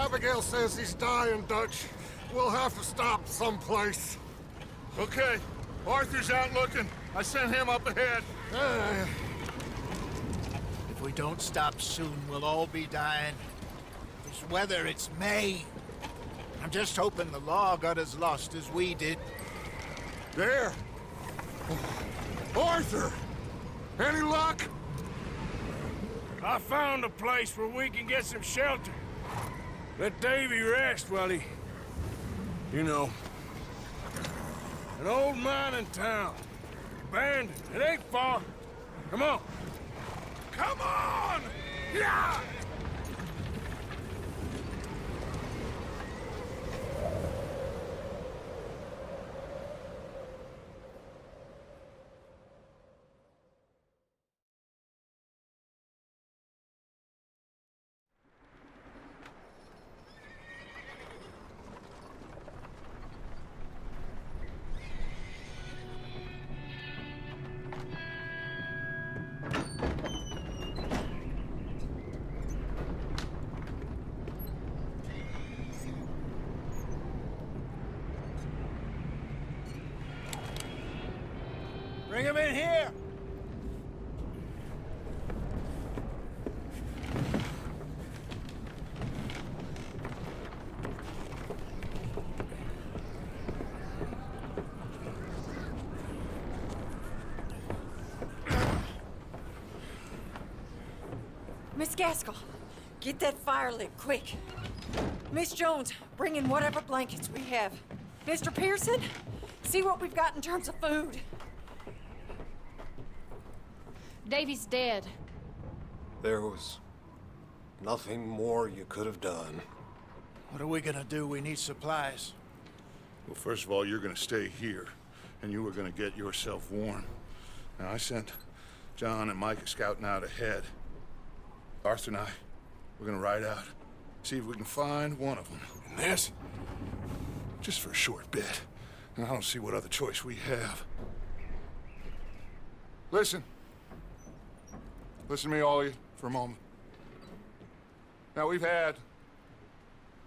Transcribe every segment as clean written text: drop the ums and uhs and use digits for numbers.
Abigail says he's dying, Dutch. We'll have to stop someplace. Okay. Arthur's out looking. I sent him up ahead. If we don't stop soon, we'll all be dying. This weather, it's May. I'm just hoping the law got as lost as we did. There! Arthur! Any luck? I found a place where we can get some shelter. Let Davy rest while he... You know. An old mining town. Abandoned. It ain't far. Come on. Come on! Yeah! Bring him in here! Miss Gaskell, get that fire lit, quick. Miss Jones, bring in whatever blankets we have. Mr. Pearson, see what we've got in terms of food. Davy's dead. There was nothing more you could have done. What are we gonna do? We need supplies. Well, first of all, you're gonna stay here, and you are gonna get yourself warm. Now, I sent John and Micah scouting out ahead. Arthur and I, we're gonna ride out, see if we can find one of them. And this, just for a short bit. And I don't see what other choice we have. Listen. Listen to me, all of you, for a moment. Now, we've had,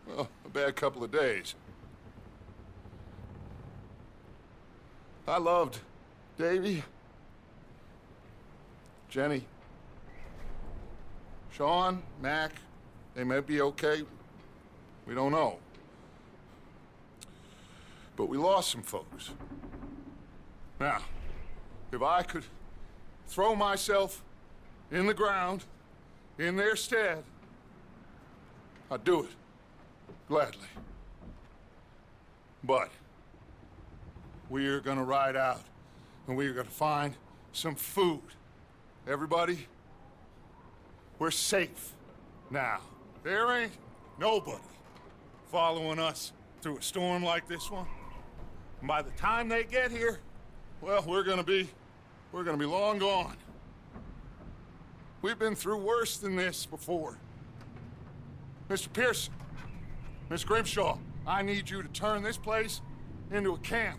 well, a bad couple of days. I loved Davy, Jenny, Sean, Mac. They may be okay. We don't know. But we lost some folks. Now, if I could throw myself in the ground, in their stead, I'd do it, gladly. But we are gonna ride out, and we are gonna find some food. Everybody, we're safe now. There ain't nobody following us through a storm like this one. And by the time they get here, well, we're gonna be long gone. We've been through worse than this before. Mr. Pearson, Miss Grimshaw, I need you to turn this place into a camp.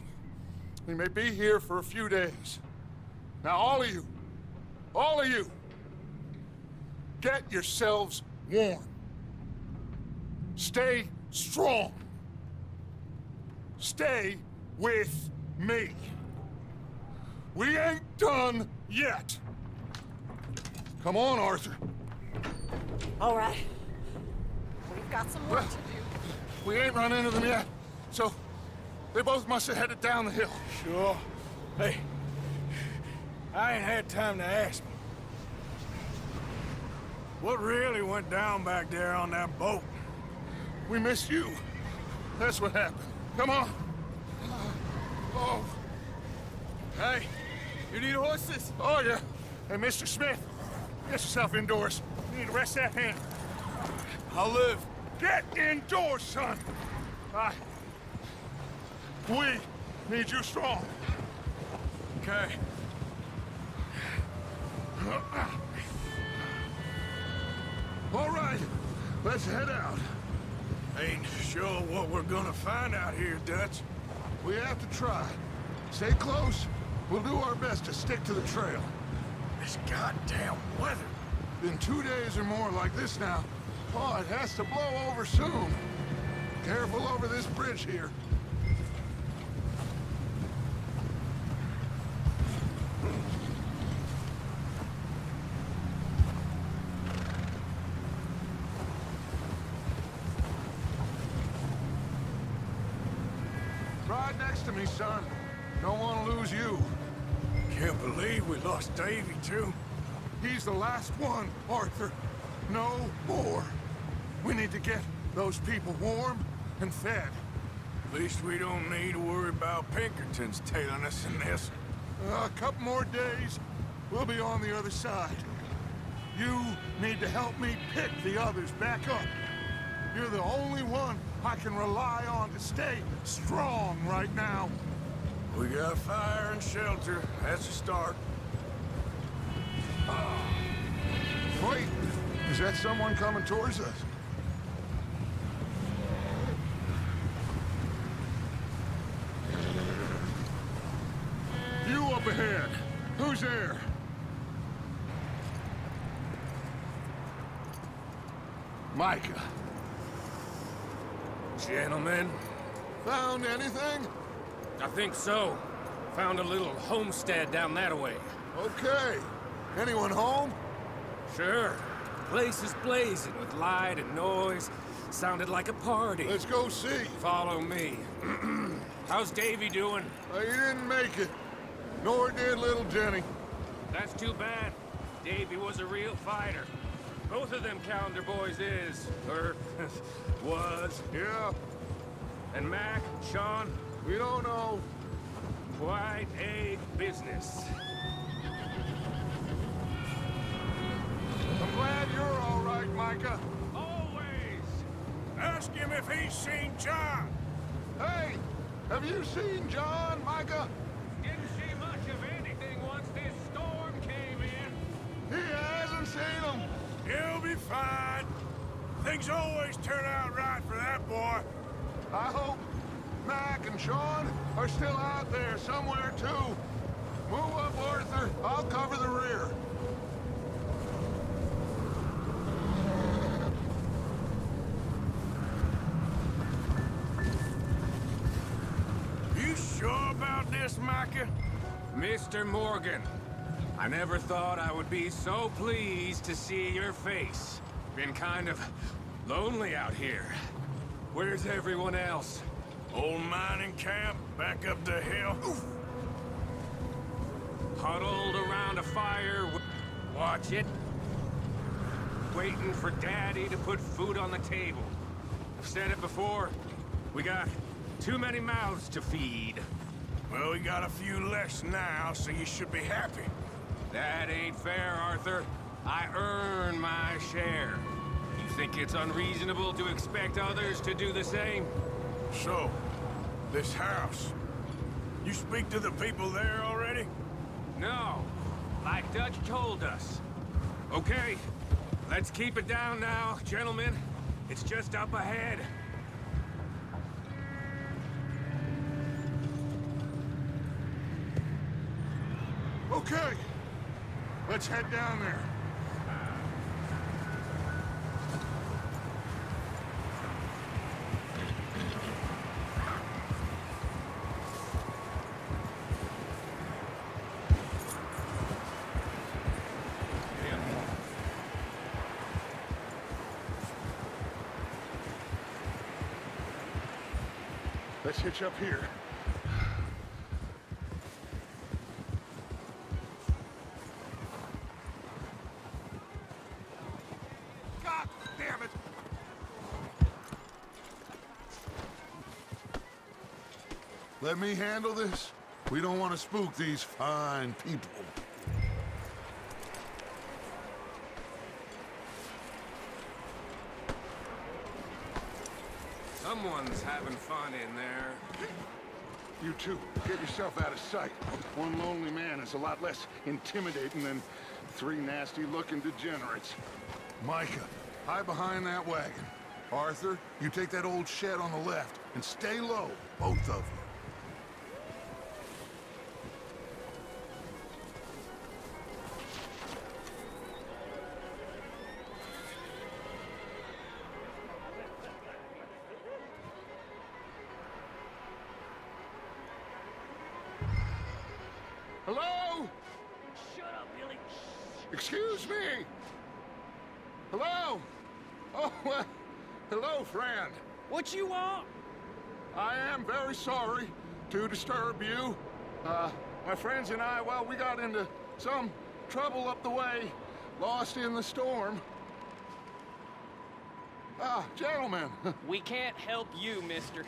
We may be here for a few days. Now, all of you, get yourselves warm. Stay strong. Stay with me. We ain't done yet. Come on, Arthur. All right. We've got some work to do. We ain't run into them yet, so they both must have headed down the hill. Sure. Hey, I ain't had time to ask. What really went down back there on that boat? We missed you. That's what happened. Come on. Oh. Hey, you need horses? Oh, yeah. Hey, Mr. Smith, get yourself indoors. You need to rest that hand. I'll live. Get indoors, son. We need you strong. Okay. All right, let's head out. Ain't sure what we're gonna find out here, Dutch. We have to try. Stay close. We'll do our best to stick to the trail. This goddamn weather. Been 2 days or more like this now. Oh, it has to blow over soon. Careful over this bridge here. Ride next to me, son. Don't want to lose you. Can't believe we lost Davy, too. He's the last one, Arthur. No more. We need to get those people warm and fed. At least we don't need to worry about Pinkertons tailing us in this. A couple more days, we'll be on the other side. You need to help me pick the others back up. You're the only one I can rely on to stay strong right now. We got fire and shelter. That's a start. Wait, is that someone coming towards us? You up ahead. Who's there? Micah. Gentlemen, Found anything? I think so. Found a little homestead down that way. Okay. Anyone home? Sure. Place is blazing with light and noise. Sounded like a party. Let's go see. Follow me. How's Davy doing? He didn't make it. Nor did little Jenny. That's too bad. Davy was a real fighter. Both of them calendar boys is, or was. Yeah, And Mac, Sean, we don't know. quite a business. I'm glad you're all right, Micah. Always! Ask him if he's seen John. Hey, have you seen John, Micah? Didn't see much of anything once this storm came in. He hasn't seen him. He'll be fine. Things always turn out right for that boy. I hope Mac and Sean are still out there somewhere, too. Move up, Arthur. I'll cover the rear. You sure about this, Micah? Mr. Morgan, I never thought I would be so pleased to see your face. Been kind of lonely out here. Where's everyone else? Old mining camp, back up the hill. Huddled around a fire, watch it. Waiting for Daddy to put food on the table. I've said it before, we got too many mouths to feed. Well, we got a few less now, so you should be happy. That ain't fair, Arthur. I earn my share. You think it's unreasonable to expect others to do the same? So, this house. You speak to the people there already? No, like Dutch told us. Okay, let's keep it down now, gentlemen. It's just up ahead. Okay, let's head down there. Let's hitch up here. God damn it! Let me handle this. We don't want to spook these fine people. Someone's having fun in there. You two, get yourself out of sight. One lonely man is a lot less intimidating than three nasty-looking degenerates. Micah, hide behind that wagon. Arthur, you take that old shed on the left and stay low, both of you. Hello? Shut up, Billy. Excuse me? Hello? Oh, well, hello, friend. What you want? I am very sorry to disturb you. My friends and I, well, we got into some trouble up the way, lost in the storm. Gentlemen, We can't help you, mister.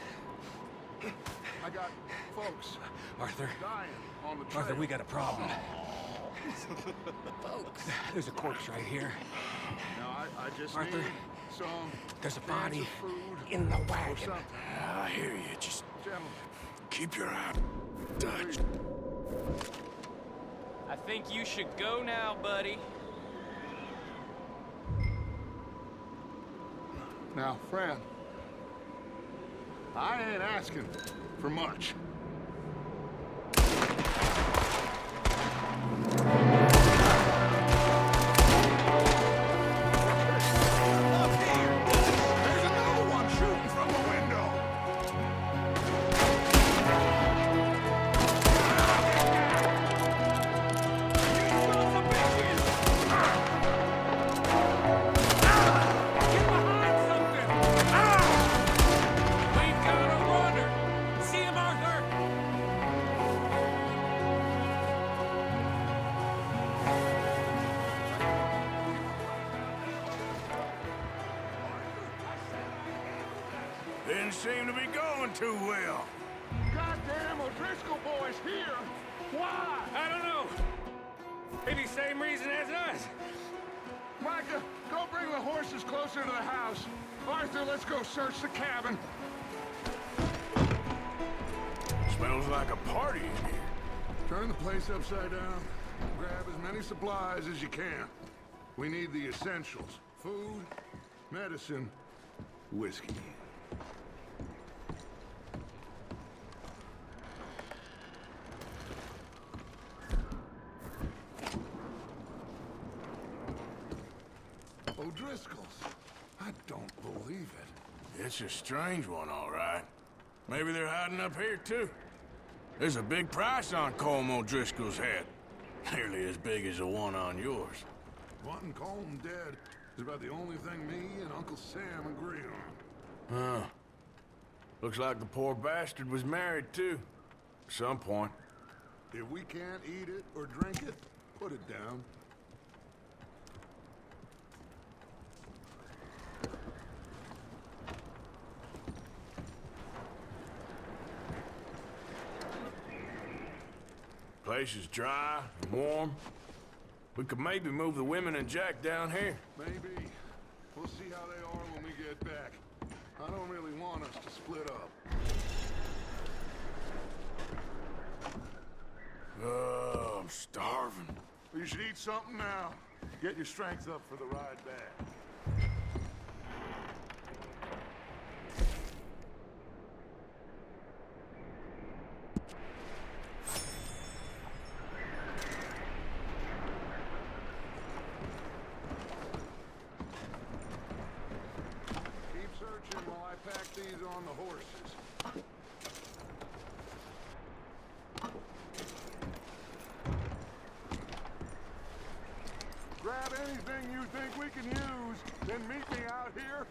I got folks Arthur, dying on the trail. Arthur, we got a problem. Folks. There's a corpse right here. Now, I just Arthur, need some There's a cans body of food in the or wagon. something. I hear you. Just Gentlemen, keep your eye Dutch. I think you should go now, buddy. now, friend, I ain't asking for much. There's another one shooting from the window. Get behind something! We've got a runner! See him, Arthur? Didn't seem to be going too well. Goddamn O'Driscoll boys here. Why? I don't know. Maybe same reason as us. Micah, go bring the horses closer to the house. Arthur, let's go search the cabin. Smells like a party in here. Turn the place upside down. Grab as many supplies as you can. We need the essentials. Food, medicine, whiskey. O'Driscoll's. I don't believe it. It's a strange one, all right. Maybe they're hiding up here, too. There's a big price on Colm O'Driscoll's head. Nearly as big as the one on yours. Wanting Colm dead is about the only thing me and Uncle Sam agree on. Huh. Looks like the poor bastard was married, too. At some point. If we can't eat it or drink it, put it down. Place is dry and warm. We could maybe move the women and Jack down here. Maybe. We'll see how they are when we get back. I don't really want us to split up. Oh, I'm starving. You should eat something now. Get your strength up for the ride back. Keep searching while I pack these on the horses. Grab anything you think we can use, then meet me out here.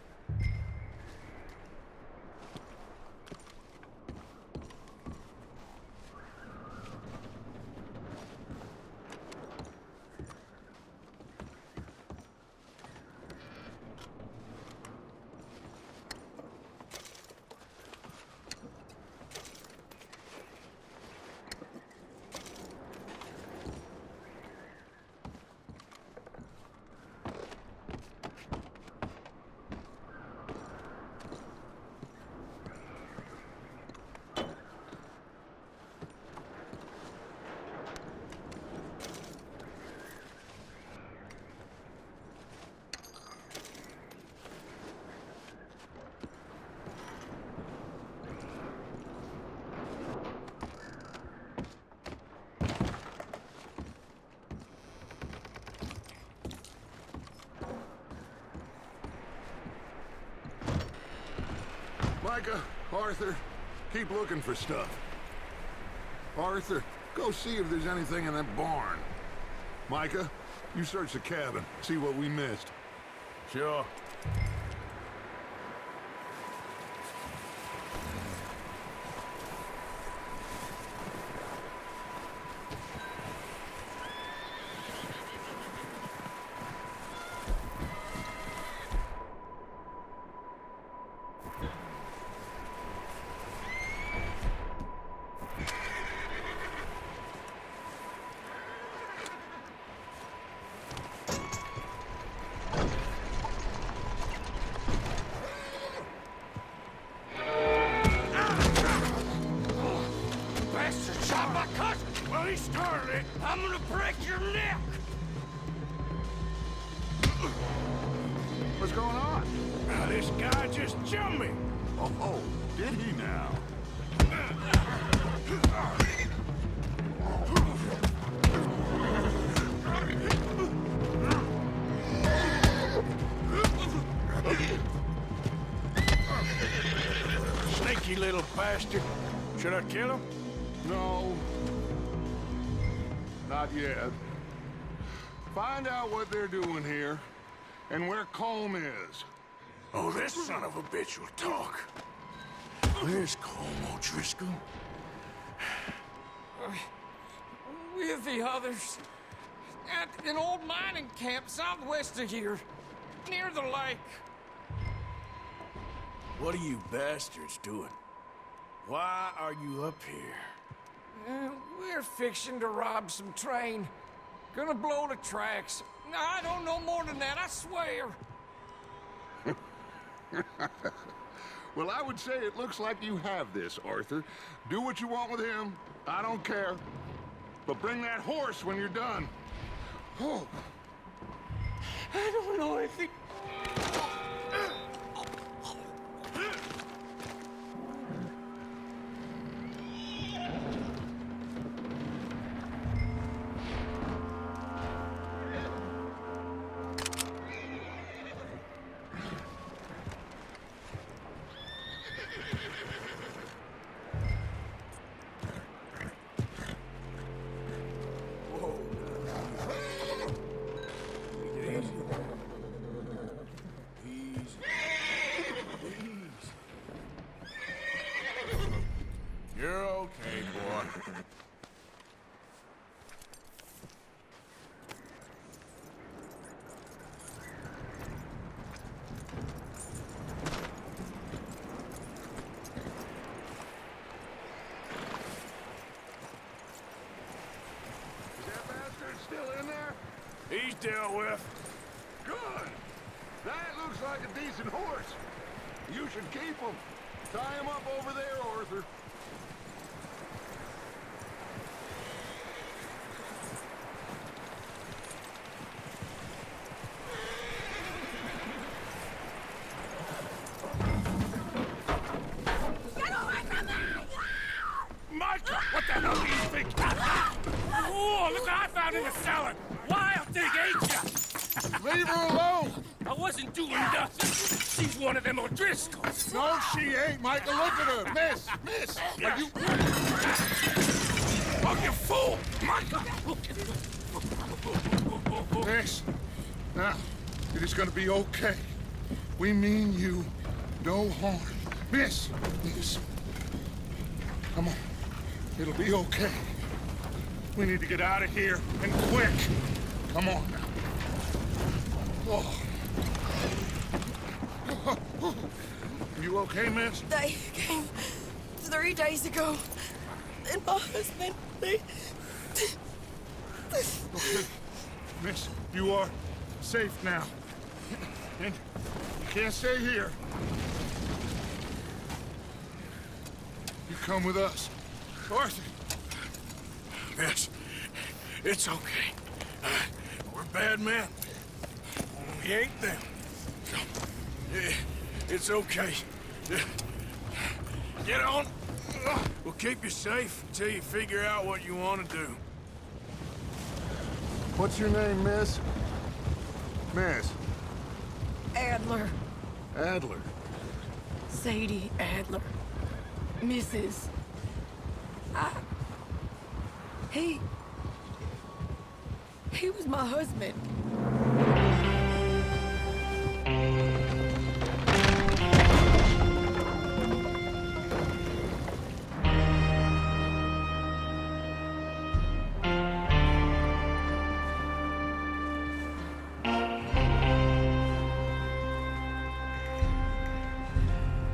Micah, Arthur, keep looking for stuff. Arthur, go see if there's anything in that barn. Micah, you search the cabin, see what we missed. Sure. break your neck! What's going on? Now, this guy just jumped me. Oh, did he now? Sneaky little bastard. Should I kill him? No. Not yet. Find out what they're doing here and where Colm is. Oh, this son of a bitch will talk. Where's Colm O'Driscoll? With the others. At an old mining camp southwest of here. Near the lake. What are you bastards doing? Why are you up here? We're fixing to rob some train. Gonna blow the tracks. No, I don't know more than that, I swear. Well, I would say it looks like you have this, Arthur. Do what you want with him. I don't care. But bring that horse when you're done. Oh. I don't know anything. You're okay, boy. Is that bastard still in there? He's dealt with. Good. That looks like a decent horse. You should keep him. Tie him up over there, Arthur. Micah, what the hell do you think? Oh, look what I found in the cellar. Wild thing, ain't ya? Leave her alone! I wasn't doing nothing. She's one of them O'Driscolls. No, she ain't, Micah. Look at her. Miss, miss. Are you... Oh, you fool! Micah! Miss. Now, it is gonna be okay. We mean you no harm. Miss, miss. Come on. It'll be okay. We need to get out of here, and quick. Come on now. Oh. You okay, miss? They came 3 days ago. And my husband, they... Okay. Miss, you are safe now. And you can't stay here. You come with us. Arthur! Miss, it's okay. We're bad men. We ain't them. So, it's okay. Get on. We'll keep you safe until you figure out what you want to do. What's your name, miss? Miss? Adler. Adler. Sadie Adler. Mrs. He was my husband.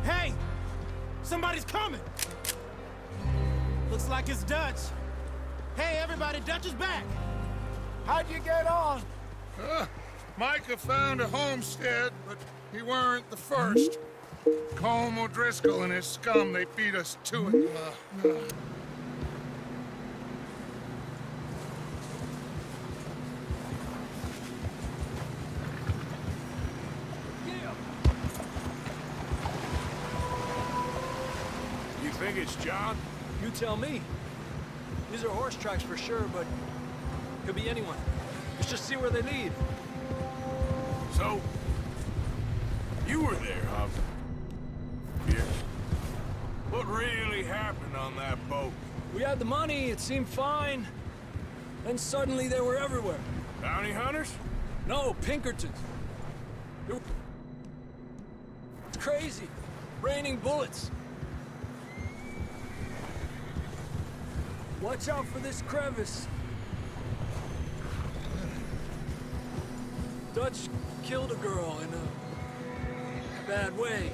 Hey! Somebody's coming! Looks like it's Dutch. Hey, everybody, Dutch is back! How'd you get on? Micah found a homestead, but he weren't the first. Colm O'Driscoll and his scum, they beat us to it. it's, John? You tell me. These are horse tracks for sure, but could be anyone. Let's just see where they lead. So, you were there, huh? Yeah. What really happened on that boat? We had the money, it seemed fine. Then suddenly they were everywhere. Bounty hunters? No, Pinkertons. It was crazy. Raining bullets. Watch out for this crevice. Dutch killed a girl in a bad way.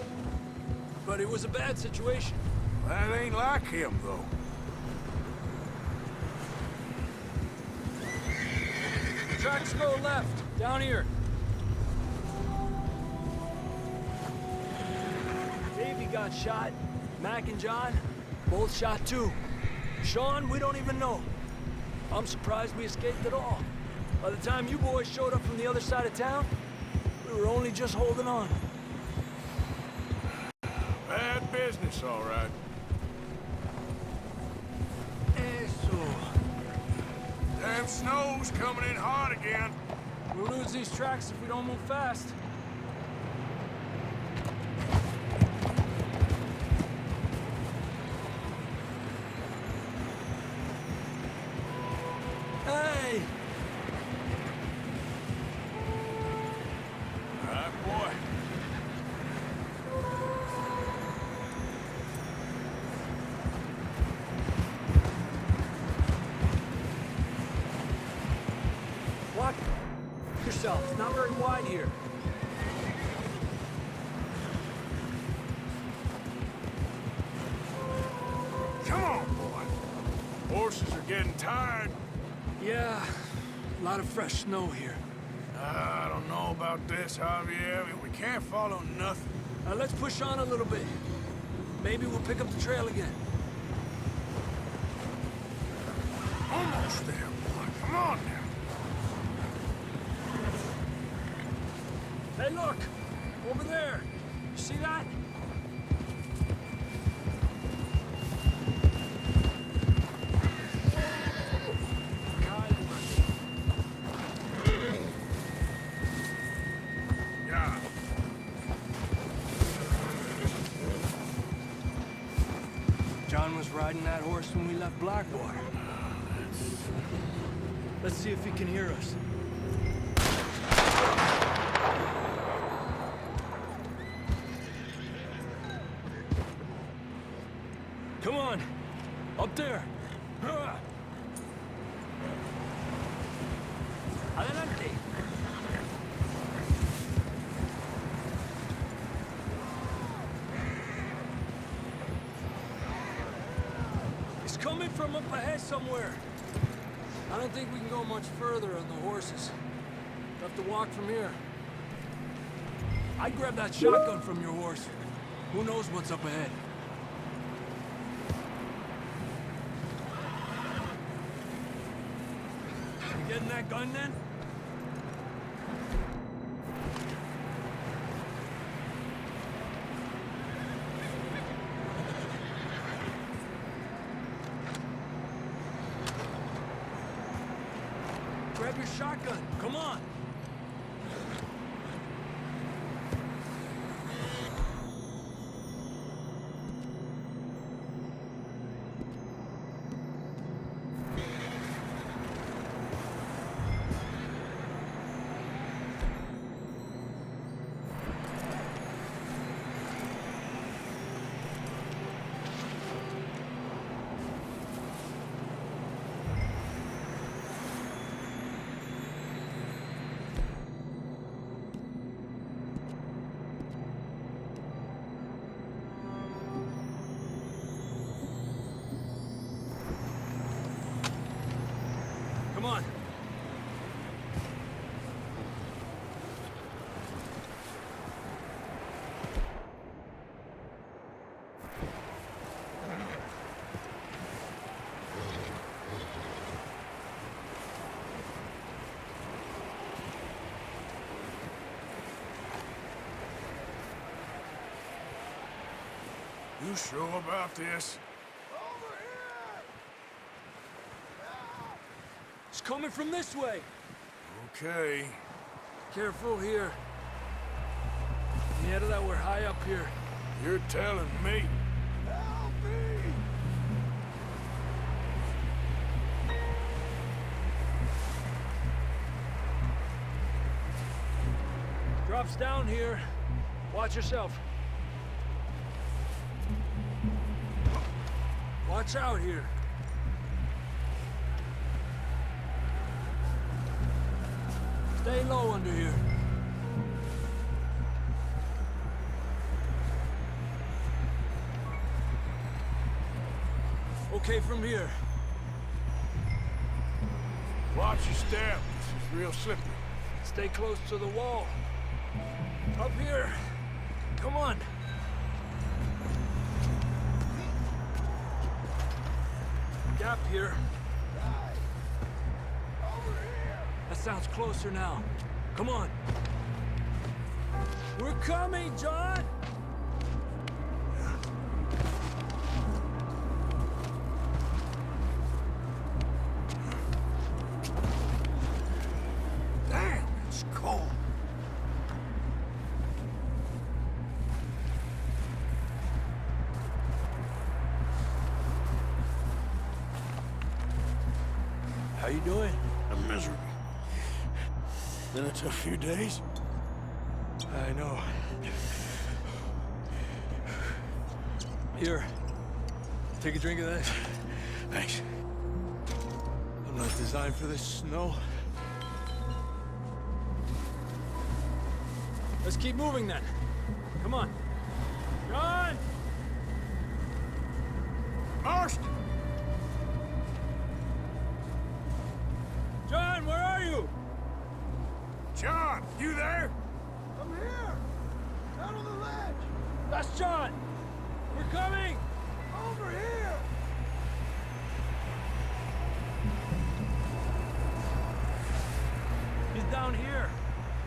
But it was a bad situation. That ain't like him, though. Tracks go left, down here. Davey got shot. Mac and John, both shot too. Sean, we don't even know. I'm surprised we escaped at all. By the time you boys showed up from the other side of town, we were only just holding on. Bad business, all right. Damn snow's coming in hot again. We'll lose these tracks if we don't move fast. Hey! All right, boy. Watch yourself. It's not very wide here. Come on, boy. Horses are getting tired. Yeah, a lot of fresh snow here. I don't know about this, Javier. We can't follow nothing. Let's push on a little bit. Maybe we'll pick up the trail again. Almost there, boy. Come on now. Hey, look! Over there! You see that? Yeah. John was riding that horse when we left Blackwater. Let's see if he can hear us. Come on! Up there! Adelante! He's coming from up ahead somewhere. I don't think we can go much further on the horses. We'll have to walk from here. I'd grab that shotgun from your horse. Who knows what's up ahead? You getting that gun then? Grab your shotgun. Come on. Come on. You sure about this? coming from this way. Okay. Careful here. Yeah, that we're high up here. You're telling me. Help me! Drops down here. Watch yourself. Watch out here. Stay low under here. Okay from here. Watch your step. It's real slippery. Stay close to the wall. Up here. Come on. Gap here. That sounds closer now. Come on. We're coming, John! Damn, it's cold. How you doing? I'm miserable. Been a tough few days. I know. Here. Take a drink of that. Thanks. I'm not designed for this snow. Let's keep moving then. Come on. John! Marsh! John, where are you? John, you there? I'm here. Down on the ledge. That's John. We're coming. Over here. He's down here.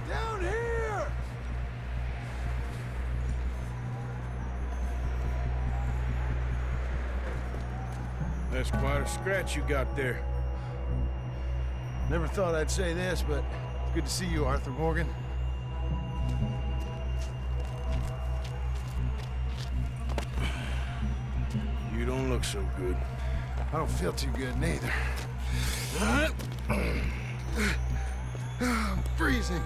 Down here. That's quite a scratch you got there. Never thought I'd say this, but it's good to see you, Arthur Morgan. You don't look so good. I don't feel too good neither. I'm freezing.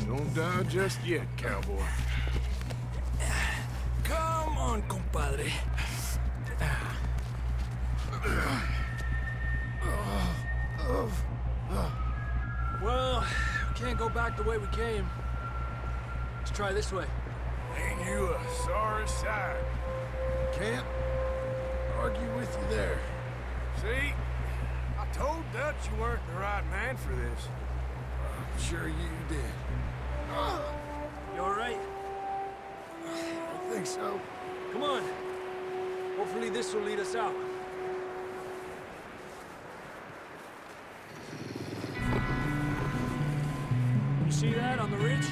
Don't die just yet, cowboy. Come on, compadre. Well, we can't go back the way we came. Let's try this way. Ain't you a sorry sight? Can't argue with you there. See? I told Dutch you weren't the right man for this. I'm sure you did. You all right? I think so. Come on. Hopefully this will lead us out. You see that on the ridge?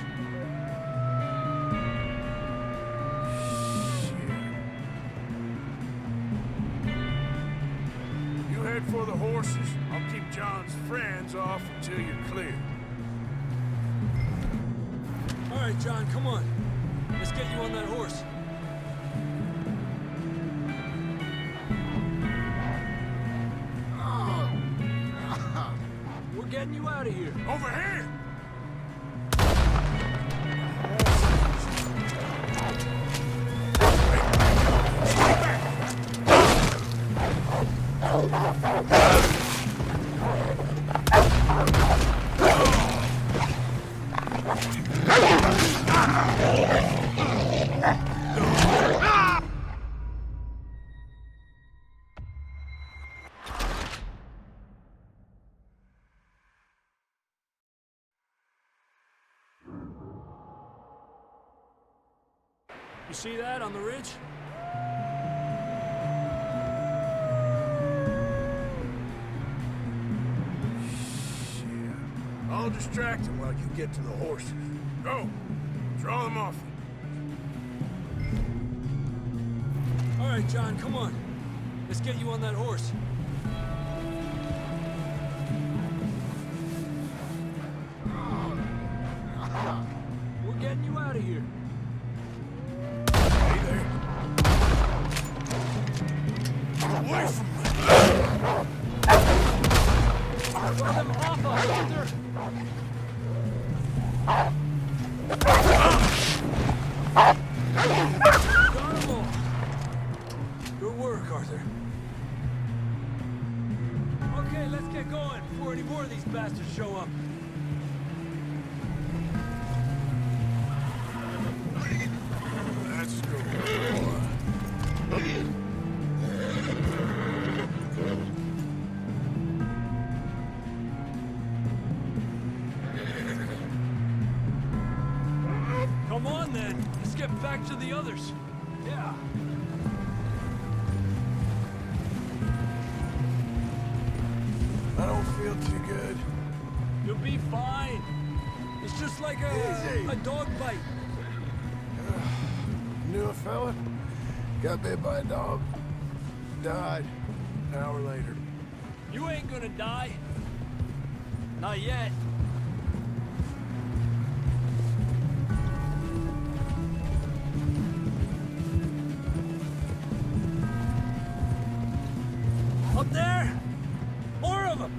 You head for the horses. I'll keep John's friends off until you're clear. All right, John, come on. Let's get you on that horse. We're getting you out of here. Over here! You see that on the ridge? I'll distract him while you get to the horses. Go! Draw them off. All right, John, come on. Let's get you on that horse. We're getting you out of here. Hey there. Away from me! Throw them off us, Arthur! Got 'em all. Good work, Arthur. Okay, let's get going before any more of these bastards show up. Let's go. Come on, then. Let's get back to the others. Yeah. I don't feel too good. You'll be fine. It's just like a dog bite. Knew a fella, got bit by a dog, died an hour later. You ain't gonna die. Not yet. Up there! More of them!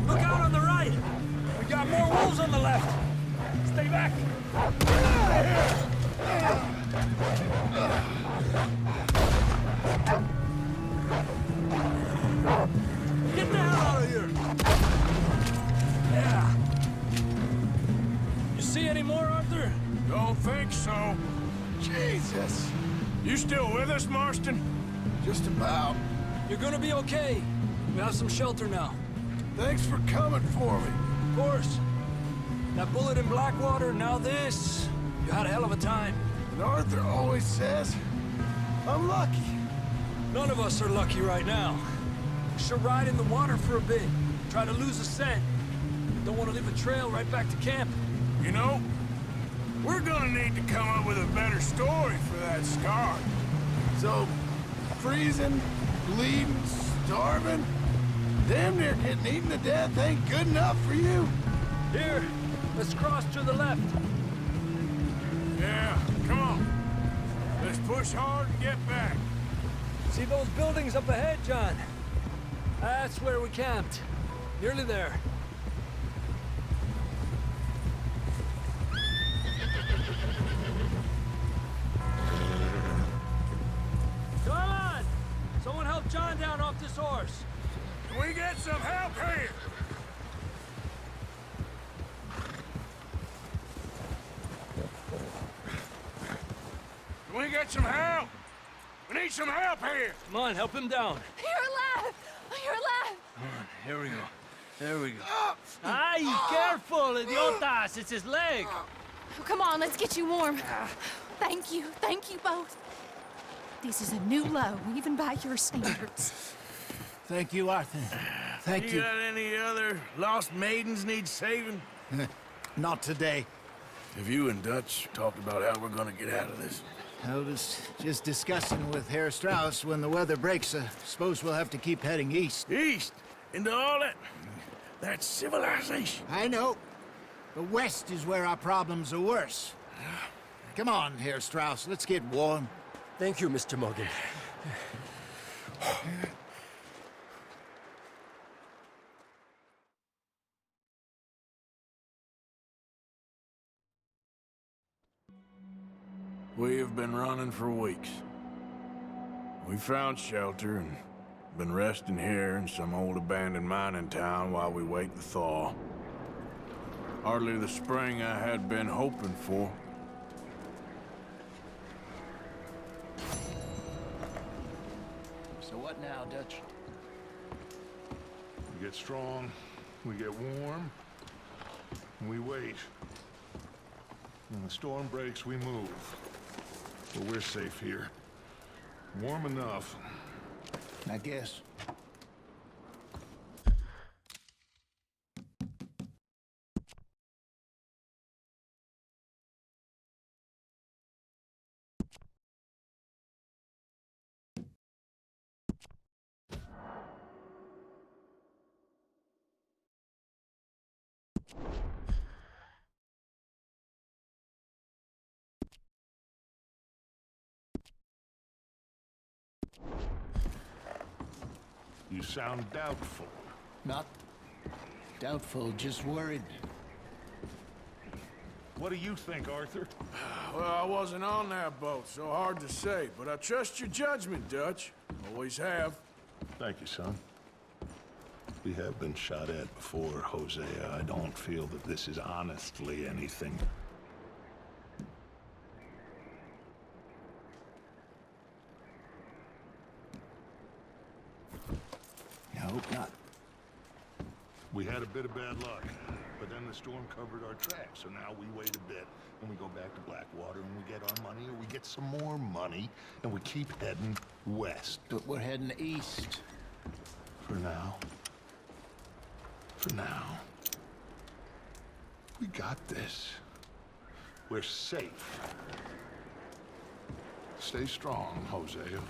Look out on the right! We got more wolves on the left! Stay back! Get the hell out of here! Yeah. You see any more, Arthur? Don't think so. Jesus. You still with us, Marston? Just about. You're gonna be okay. We have some shelter now. Thanks for coming for me. Of course. That bullet in Blackwater, now this. You had a hell of a time. And Arthur always says, I'm lucky. None of us are lucky right now. We should ride in the water for a bit. Try to lose a scent. Don't want to leave a trail right back to camp. You know, we're gonna need to come up with a better story for that scar. So, freezing, bleeding, starving, damn near getting eaten to death ain't good enough for you? Here, let's cross to the left. Yeah, come on. Let's push hard and get back. See those buildings up ahead, John? That's where we camped. Nearly there. Come on! Someone help John down off this horse. Can we get some help here? Can we get some help? We need some help here! Come on, help him down. You're alive! You're alive! Here we go. There we go. Ay, careful, idiotas! It's his leg! Come on, let's get you warm. Thank you both. This is a new low, even by your standards. Thank you, Arthur. Thank you. You got any other lost maidens need saving? Not today. Have you and Dutch talked about how we're gonna get out of this? I was just discussing with Herr Strauss when the weather breaks. Suppose we'll have to keep heading east. East? Into all that civilization? I know. But west is where our problems are worse. Come on, Herr Strauss. Let's get warm. Thank you, Mr. Morgan. We have been running for weeks. We found shelter and been resting here in some old abandoned mining town while we wait the thaw. Hardly the spring I had been hoping for. So what now, Dutch? We get strong, we get warm, and we wait. When the storm breaks, we move. But we're safe here. Warm enough. I guess. You sound doubtful. Not doubtful, just worried. What do you think, Arthur? Well, I wasn't on that boat, so hard to say, but I trust your judgment, Dutch. Always have. Thank you, son. We have been shot at before, Hosea. I don't feel that this is honestly anything. I hope not. We had a bit of bad luck, but then the storm covered our tracks, so now we wait a bit, and we go back to Blackwater, and we get our money, or we get some more money, and we keep heading west. But we're heading east. For now. For now. We got this. We're safe. Stay strong, Hosea.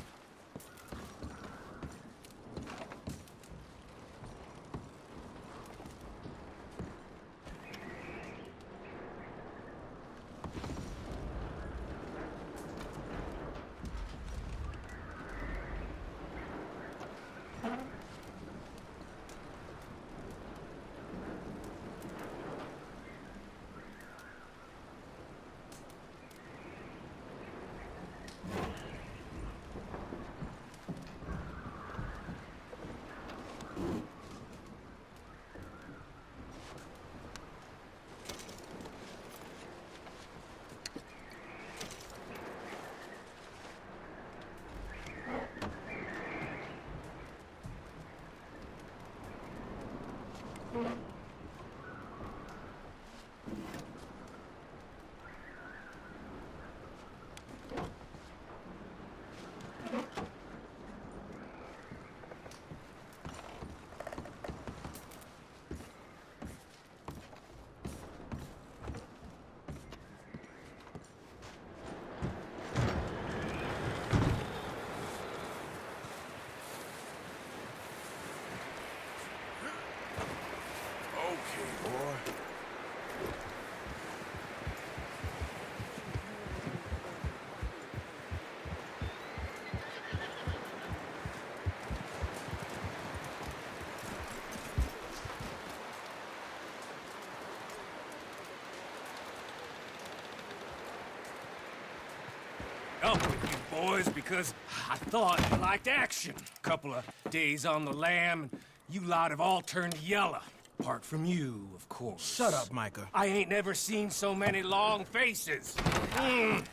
Up with you boys because I thought you liked action. Couple of days on the lam, and you lot have all turned yellow. Apart from you, of course. Shut up, Micah. I ain't never seen so many long faces. I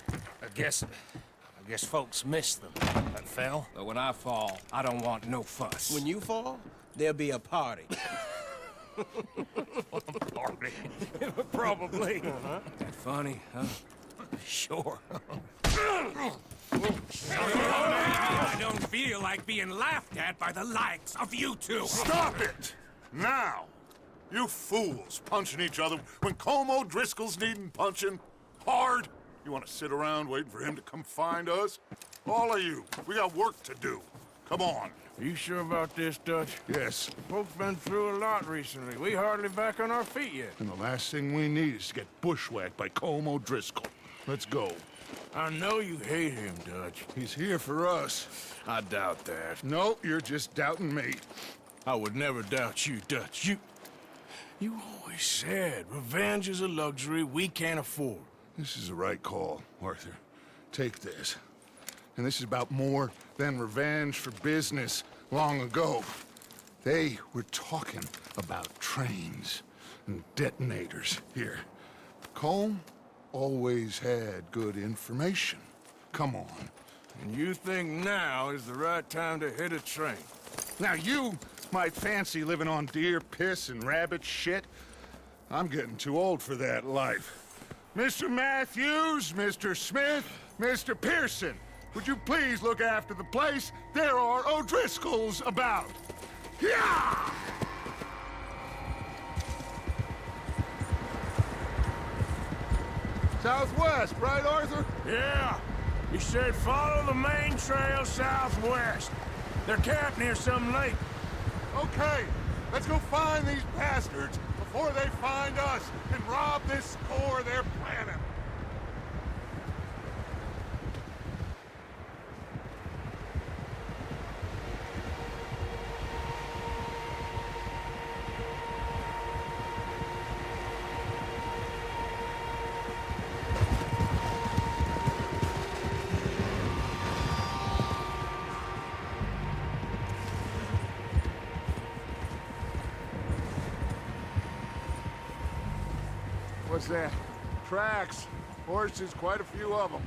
guess folks miss them. That fell. But when I fall, I don't want no fuss. When you fall, there'll be a party. Party. Probably. That funny, huh? Sure. I don't feel like being laughed at by the likes of you two. Stop it! Now! You fools punching each other when Como Driscoll's needing punching. Hard! You want to sit around waiting for him to come find us? All of you, we got work to do. Come on. Are you sure about this, Dutch? Yes. Folks been through a lot recently. We hardly back on our feet yet. And the last thing we need is to get bushwhacked by Como Driscoll. Let's go. I know you hate him, Dutch. He's here for us. I doubt that. No, you're just doubting me. I would never doubt you, Dutch. You always said revenge is a luxury we can't afford. This is the right call, Arthur. Take this. And this is about more than revenge for business long ago. They were talking about trains and detonators here. Colm always had good information. Come on. And you think now is the right time to hit a train? Now you might fancy living on deer piss and rabbit shit. I'm getting too old for that life. Mr. Matthews, Mr. Smith, Mr. Pearson, would you please look after the place? There are O'Driscolls about. Yeah! Southwest, right, Arthur? Yeah. He said follow the main trail southwest. They're camped near some lake. Okay, let's go find these bastards before they find us and rob this core they're planning. What's that? Tracks. Horses, quite a few of them.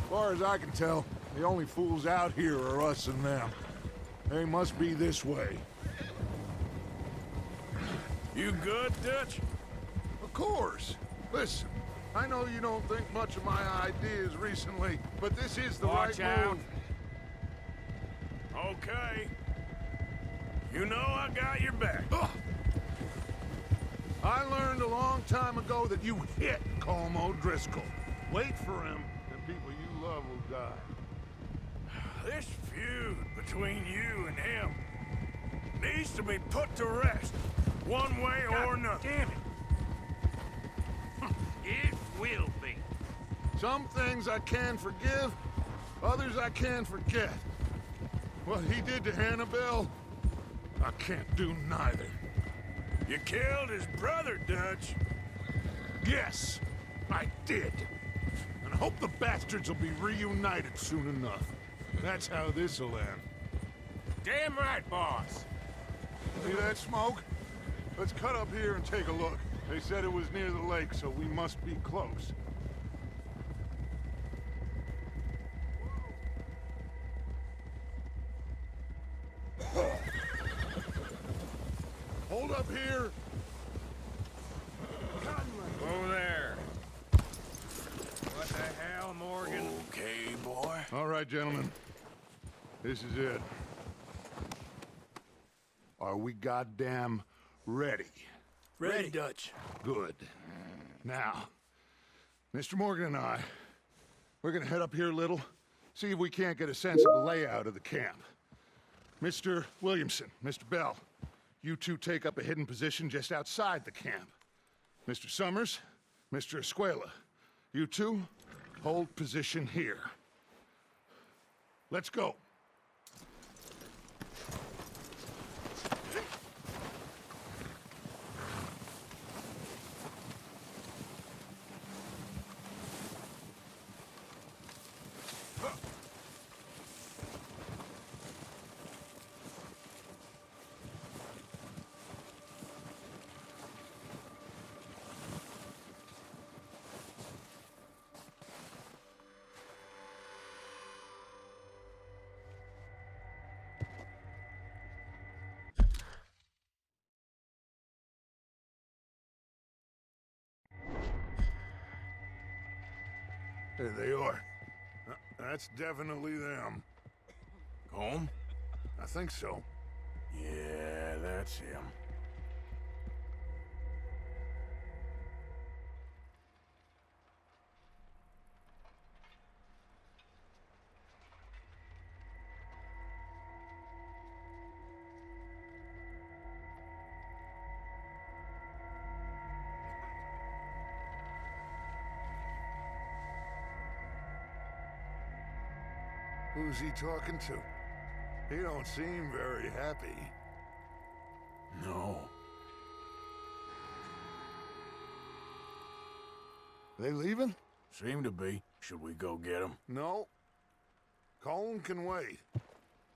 As far as I can tell, the only fools out here are us and them. They must be this way. You good, Dutch? Of course. Listen, I know you don't think much of my ideas recently, but this is the Watch right out. move. Okay. You know I got your back. Ugh. I learned a long time ago that you hit Colm O'Driscoll. Wait for him, and people you love will die. This feud between you and him needs to be put to rest, one way or another. Damn it. It will be. Some things I can forgive, others I can forget. What he did to Hannibal, I can't do neither. You killed his brother, Dutch. Yes, I did. And I hope the bastards will be reunited soon enough. That's how this'll end. Damn right, boss. See that smoke? Let's cut up here and take a look. They said it was near the lake, so we must be close. Hold up here. Whoa there. What the hell, Morgan? Okay, boy. All right, gentlemen. This is it. Are we goddamn ready? Ready, Dutch. Good. Now, Mr. Morgan and I, we're gonna head up here a little, see if we can't get a sense of the layout of the camp. Mr. Williamson, Mr. Bell, you two take up a hidden position just outside the camp. Mr. Summers, Mr. Escuela, you two hold position here. Let's go. There they are. That's definitely them. Home? I think so. Yeah, that's him. Who's he talking to? He don't seem very happy. No. They leaving? Seem to be. Should we go get him? No. Colm can wait.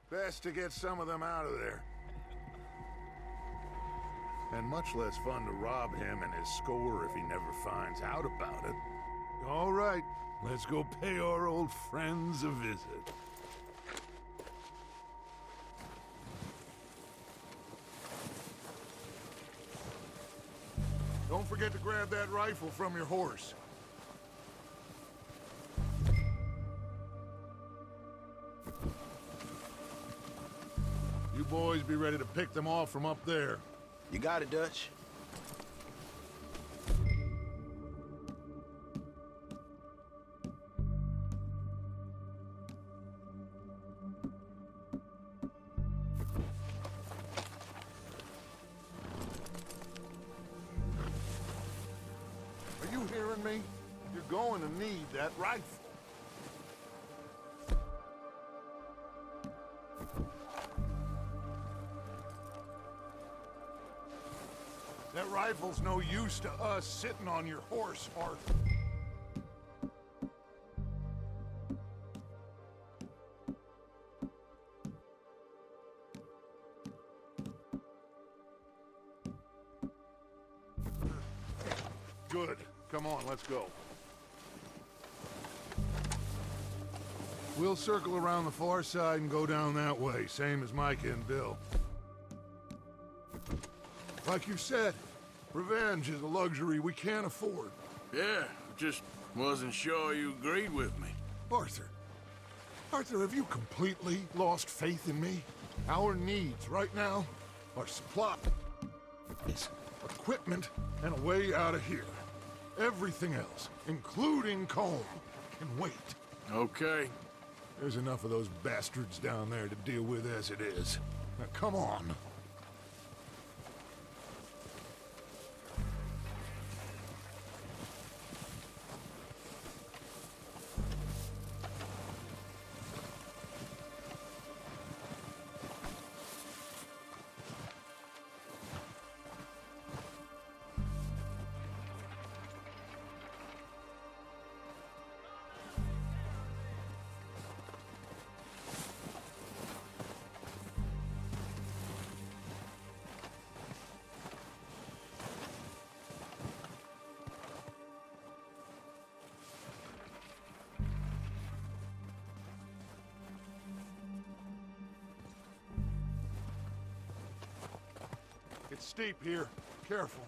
Best to get some of them out of there. And much less fun to rob him and his score if he never finds out about it. All right, let's go pay our old friends a visit. Don't forget to grab that rifle from your horse. You boys be ready to pick them off from up there. You got it, Dutch. Are you hearing me? You're going to need that rifle. That rifle's no use to us sitting on your horse, Arthur. Good. Come on, let's go. We'll circle around the far side and go down that way, same as Micah and Bill. Like you said, revenge is a luxury we can't afford. Yeah, just wasn't sure you agreed with me. Arthur, have you completely lost faith in me? Our needs right now are supplies, equipment, and a way out of here. Everything else, including Colm, can wait. Okay. There's enough of those bastards down there to deal with as it is. Now come on. It's steep here. Careful.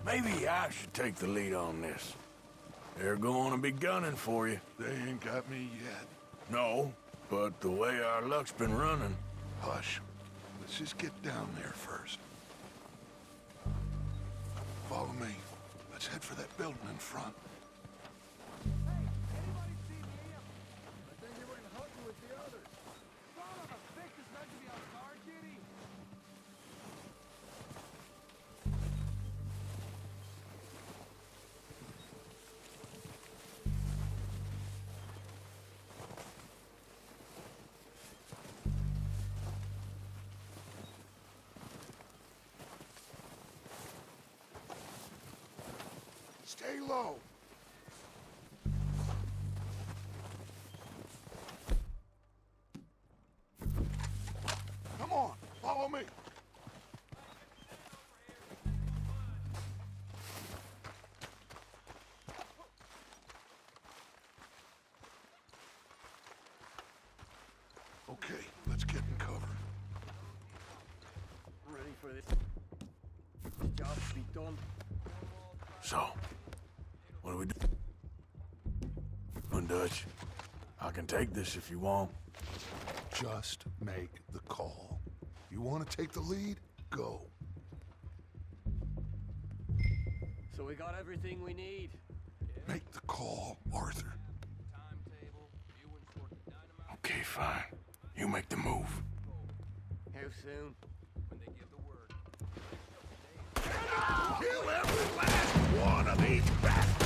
Maybe I should take the lead on this. They're going to be gunning for you. They ain't got me yet. No, but the way our luck's been running... Hush. Let's just get down there first. Follow me. Let's head for that building in front. Stay low. Come on, follow me. Okay, let's get in cover. Ready for this job to be done. So, what do we do? Dutch, I can take this if you want. Just make the call. You want to take the lead? Go. So we got everything we need. Make the call, Arthur. Okay, fine. You make the move. How soon? When they give the word. Kill every last one of these bastards!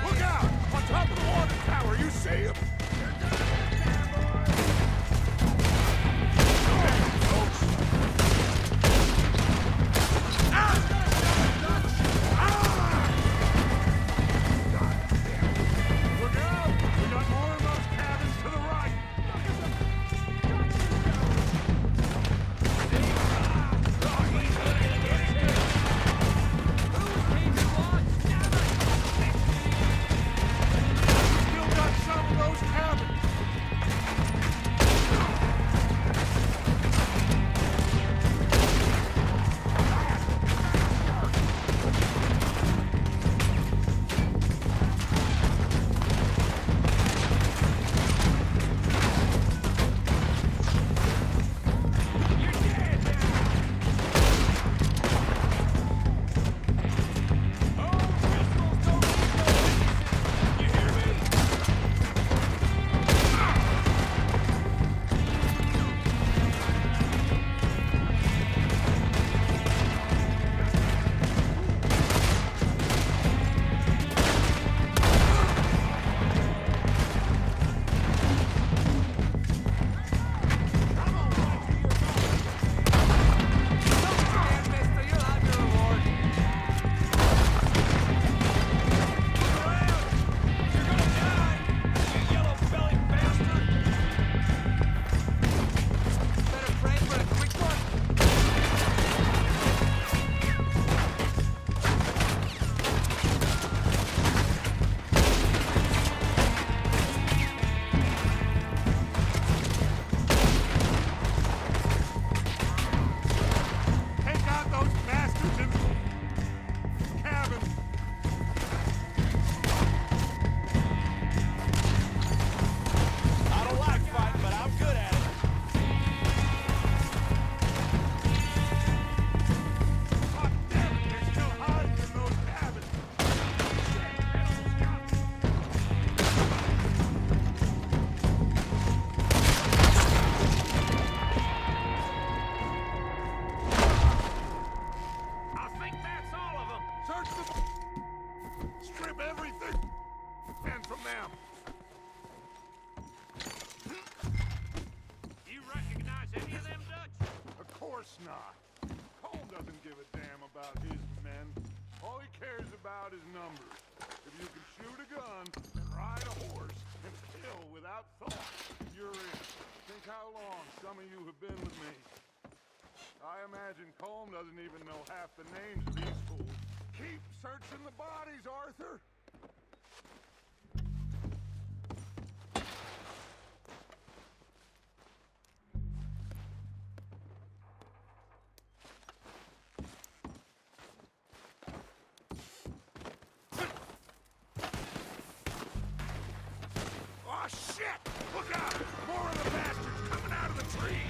Look out! On top of the water tower, you see him? not. Cole doesn't give a damn about his men. All he cares about is numbers. If you can shoot a gun and ride a horse and kill without thought, you're in. Think how long some of you have been with me. I imagine Colm doesn't even know half the names of these fools. Keep searching the bodies, Arthur! Oh, shit! Look out! More of the bastards coming out of the trees!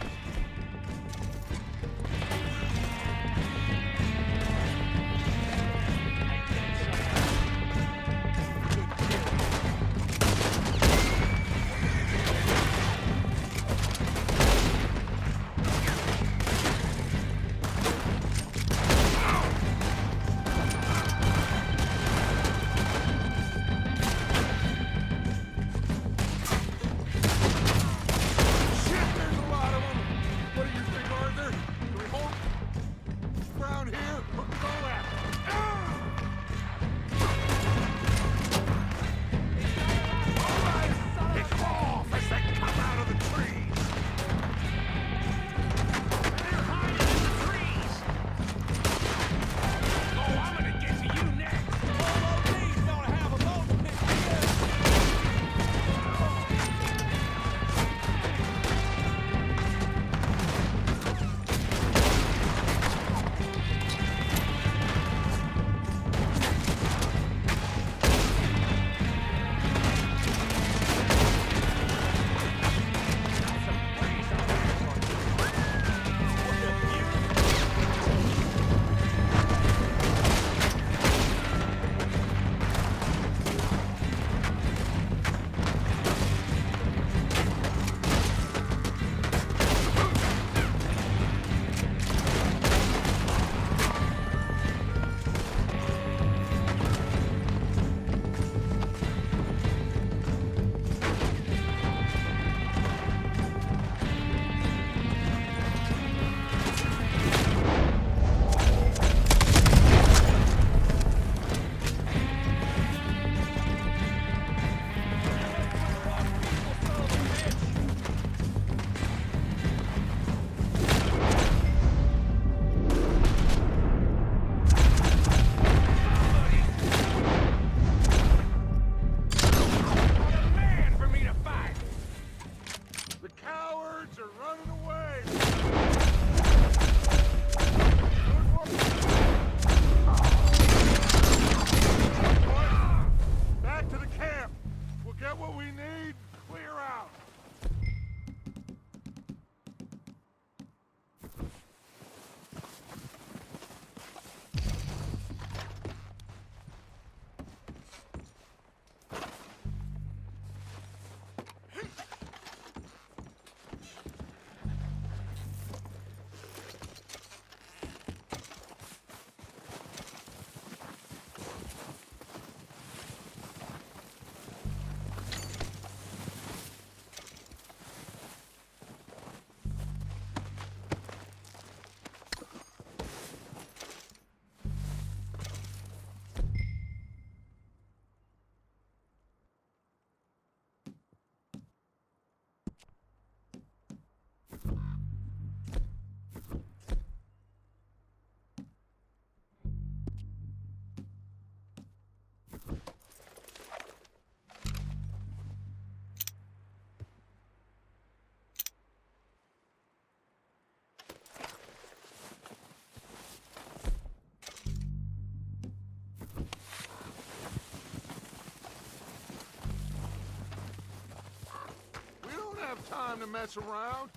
Have time to mess around.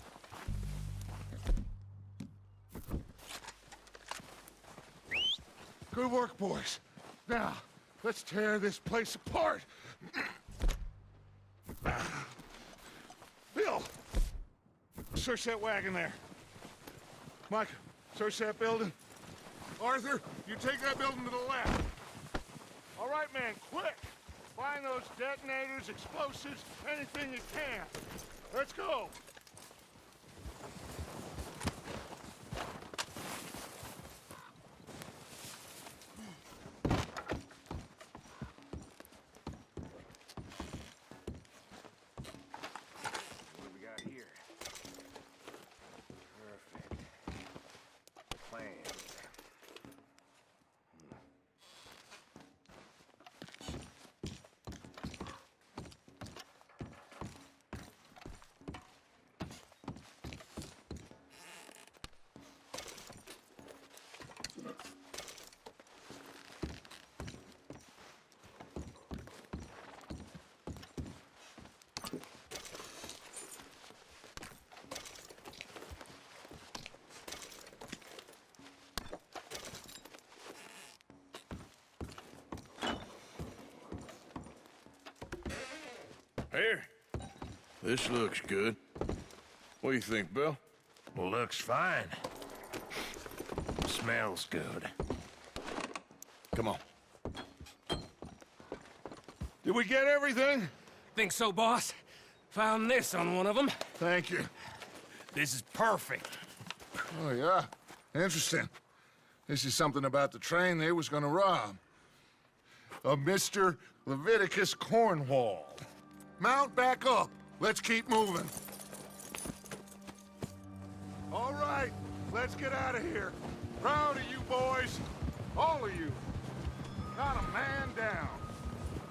Good work, boys. Now, let's tear this place apart. Bill, search that wagon there. Mike, search that building. Arthur, you take that building to the left. All right, man, quick. Find those detonators, explosives, anything you can. Let's go! Here. This looks good. What do you think, Bill? Looks fine. Smells good. Come on. Did we get everything? Think so, boss? Found this on one of them. Thank you. This is perfect. Oh, yeah? Interesting. This is something about the train they was gonna rob. Of Mr. Leviticus Cornwall. Mount back up. Let's keep moving. All right, let's get out of here. Proud of you boys. All of you. Not a man down.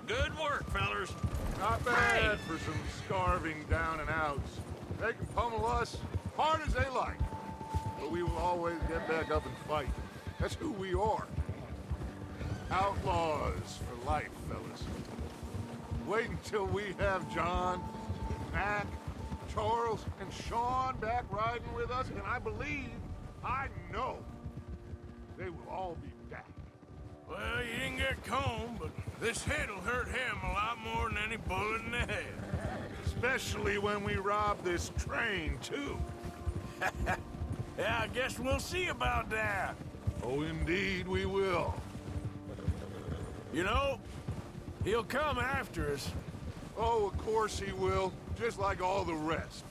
Good work, fellers. Not bad for some starving down and outs. They can pummel us hard as they like. But we will always get back up and fight. That's who we are. Outlaws for life, fellas. Wait until we have John, Mac, Charles, and Sean back riding with us, and I know, they will all be back. Well, you didn't get Combe, but this hit'll hurt him a lot more than any bullet in the head. Especially when we rob this train, too. Yeah, I guess we'll see about that. Oh, indeed we will. You know, he'll come after us. Oh, of course he will, just like all the rest.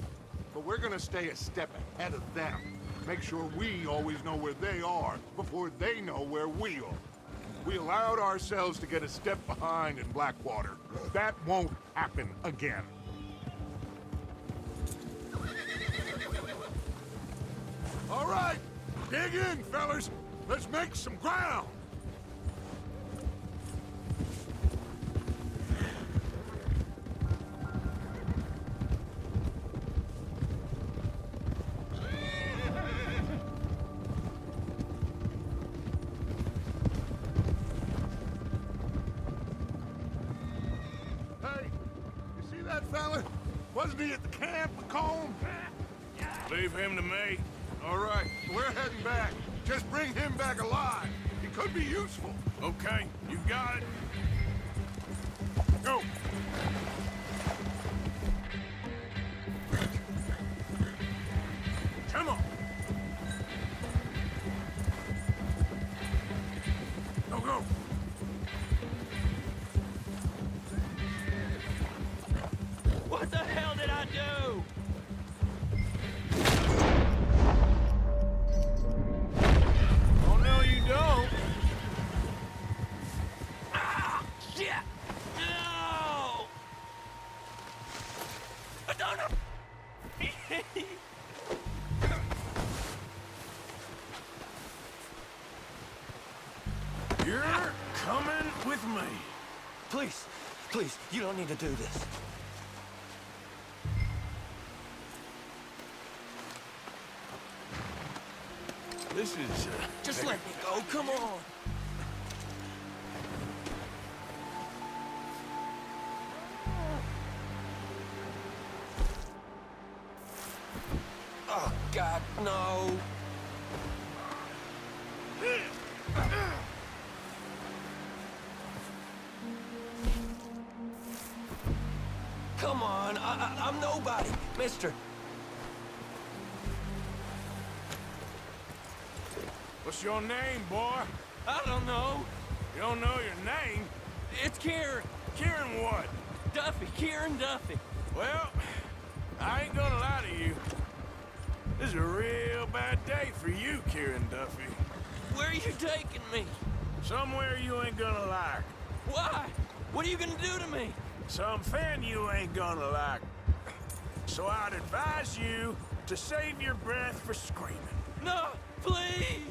But we're gonna stay a step ahead of them. Make sure we always know where they are before they know where we are. We allowed ourselves to get a step behind in Blackwater. That won't happen again. All right, dig in, fellas. Let's make some ground. Hey, you see that fella? Wasn't he at the camp with Combe? Leave him to me. All right, we're heading back. Just bring him back alive. He could be useful. Okay, you got it. Go! Come on! Go, go! What the hell did I do? Oh, no, you don't. Shit! No! I don't know. You're coming with me. Please, please, you don't need to do this. This is, Just let me go, come on. Oh, God, no. Come on, I'm nobody, mister. What's your name, boy? I don't know. You don't know your name? It's Kieran. Kieran what? Duffy. Kieran Duffy. Well, I ain't gonna lie to you. This is a real bad day for you, Kieran Duffy. Where are you taking me? Somewhere you ain't gonna like. Why? What are you gonna do to me? Something you ain't gonna like. So I'd advise you to save your breath for screaming. No, please!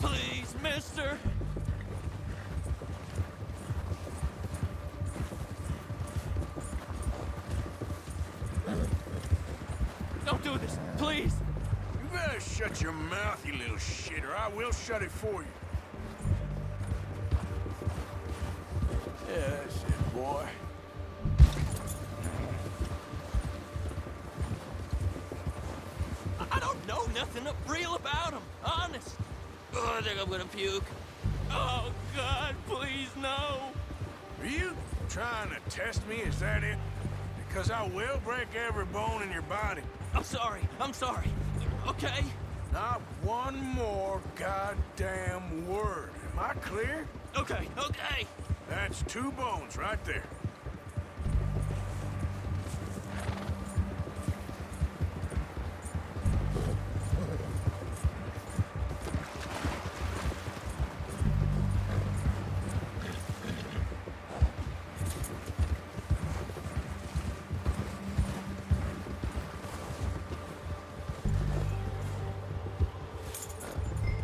Please, mister! Don't do this, please! You better shut your mouth, you little shit, or I will shut it for you. Yeah, that's it, boy. I don't know nothing real about him. Honest. Oh, I think I'm gonna puke. Oh, God, please, no. Are you trying to test me? Is that it? Because I will break every bone in your body. I'm sorry. Okay? Not one more goddamn word. Am I clear? Okay. That's 2 bones right there.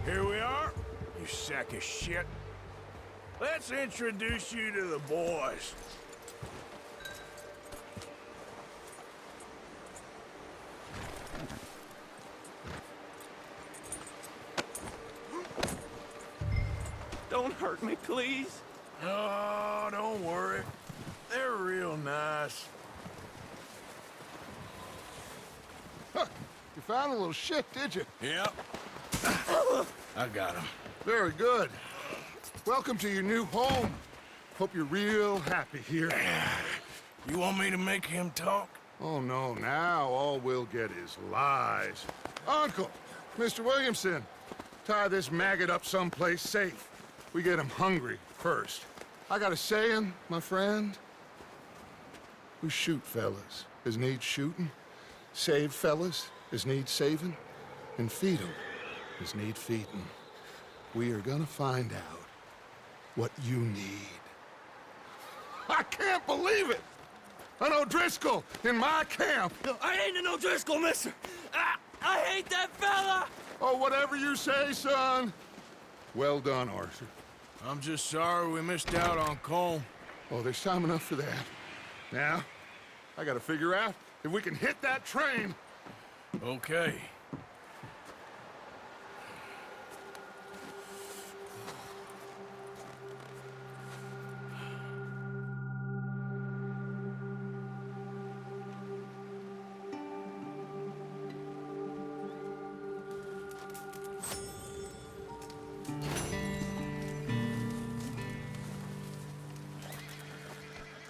Here we are, you sack of shit. Let's introduce you to the boys. Don't hurt me, please. Oh, don't worry. They're real nice. Huh. You found a little shit, did you? Yep. I got him. Very good. Welcome to your new home. Hope you're real happy here. You want me to make him talk? Oh, no, now all we'll get is lies. Uncle, Mr. Williamson, tie this maggot up someplace safe. We get him hungry first. I got a saying, my friend. We shoot fellas as need shooting, save fellas as need saving, and feed 'em as need feeding. We are gonna find out what you need. I can't believe it! An O'Driscoll in my camp! I ain't an O'Driscoll, mister! I hate that fella! Oh, whatever you say, son. Well done, Arthur. I'm just sorry we missed out on Cole. Oh, there's time enough for that. Now, I gotta figure out if we can hit that train. Okay.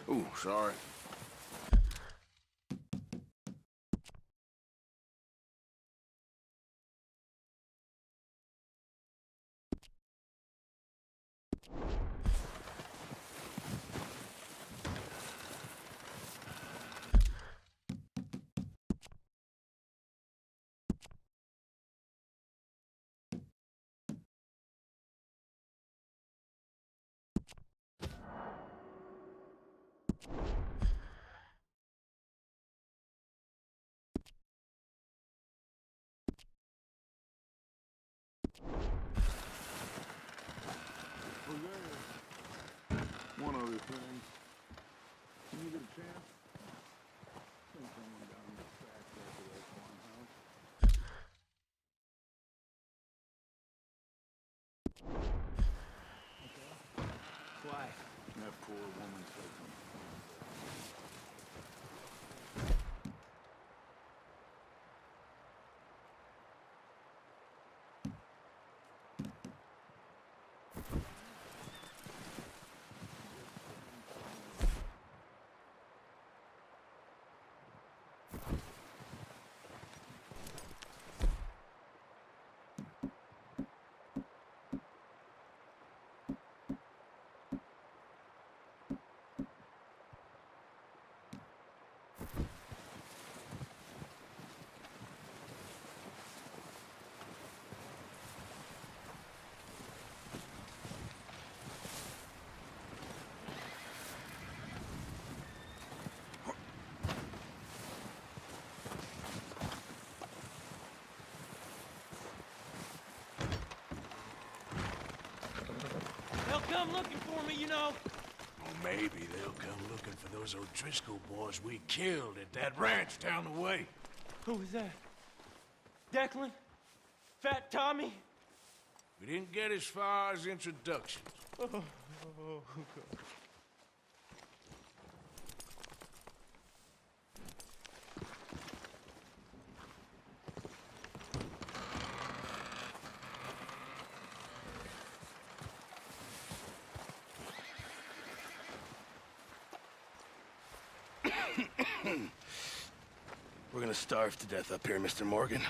Ooh, sorry. One other thing. Can you get a chance? Send someone down the track there to that farmhouse. Okay. Why? That poor woman said something. They'll come looking for me, you know. Well, maybe they'll come looking for those O'Driscoll boys we killed at that ranch down the way. Who was that? Declan? Fat Tommy? We didn't get as far as introductions. Oh, God. We're gonna starve to death up here, Mr. Morgan.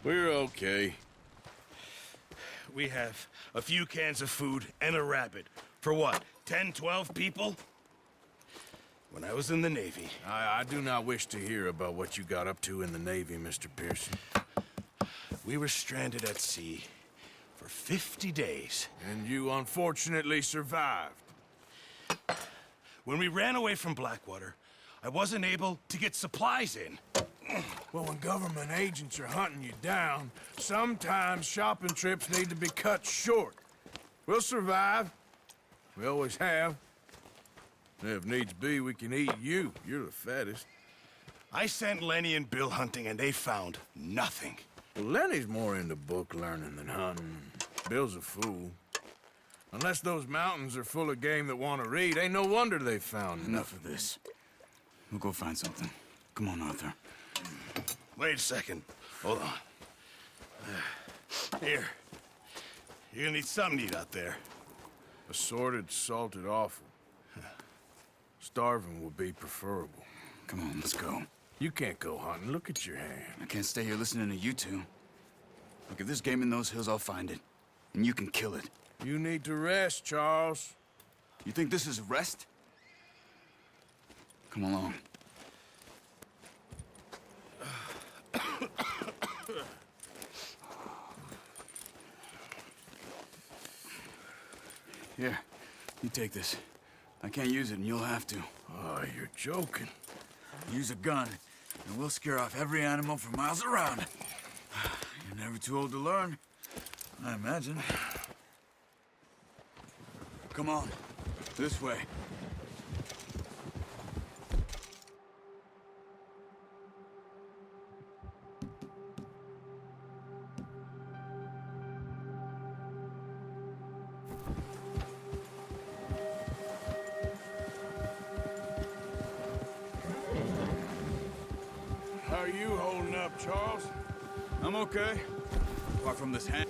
We're okay. We have a few cans of food and a rabbit. For what, 10, 12 people? When I was in the Navy... I do not wish to hear about what you got up to in the Navy, Mr. Pearson. We were stranded at sea for 50 days. And you unfortunately survived. When we ran away from Blackwater, I wasn't able to get supplies in. Well, when government agents are hunting you down, sometimes shopping trips need to be cut short. We'll survive. We always have. If needs be, we can eat you. You're the fattest. I sent Lenny and Bill hunting, and they found nothing. Well, Lenny's more into book learning than hunting. Bill's a fool. Unless those mountains are full of game that want to read, ain't no wonder they found Enough of this. We'll go find something. Come on, Arthur. Wait a second. Hold on. Here. You're gonna need something to eat out there. Assorted, salted offal. Starving would be preferable. Come on, let's go. You can't go hunting. Look at your hand. I can't stay here listening to you two. Look, if there's game in those hills, I'll find it. And you can kill it. You need to rest, Charles. You think this is rest? Come along. Here, you take this. I can't use it, and you'll have to. Oh, you're joking. Use a gun, and we'll scare off every animal for miles around. You're never too old to learn, I imagine. Come on, this way. How are you holding up, Charles? I'm okay. Apart from this hand.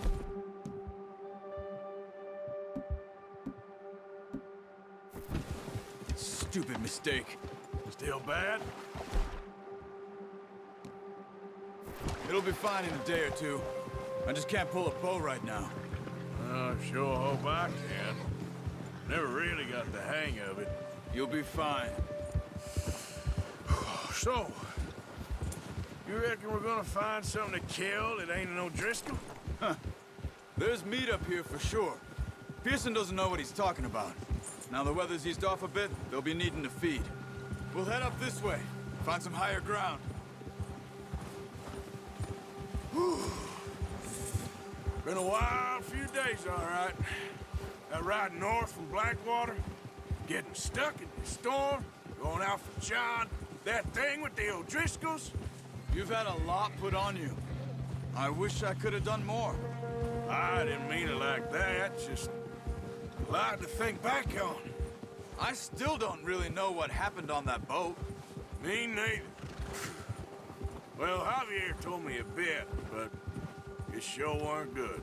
Stupid mistake. Still bad? It'll be fine in a day or two. I just can't pull a bow right now. I sure hope I can. Never really got the hang of it. You'll be fine. So, you reckon we're gonna find something to kill that ain't no Driscoll? Huh. There's meat up here for sure. Pearson doesn't know what he's talking about. Now the weather's eased off a bit, they'll be needing to feed. We'll head up this way, find some higher ground. Whew. Been a wild few days, all right. That ride north from Blackwater, getting stuck in the storm, going out for John, that thing with the O'Driscolls. You've had a lot put on you. I wish I could have done more. I didn't mean it like that, just a lot to think back on. I still don't really know what happened on that boat. Me neither. Well, Javier told me a bit, but it sure weren't good.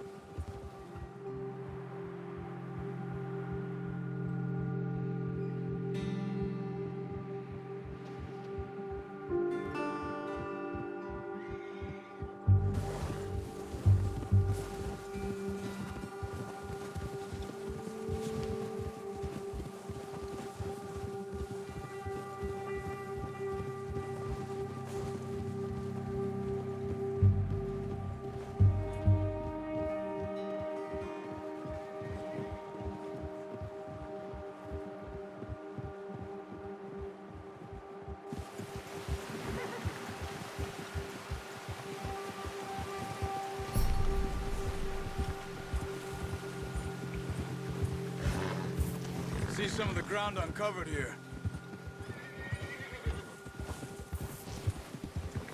See some of the ground uncovered here.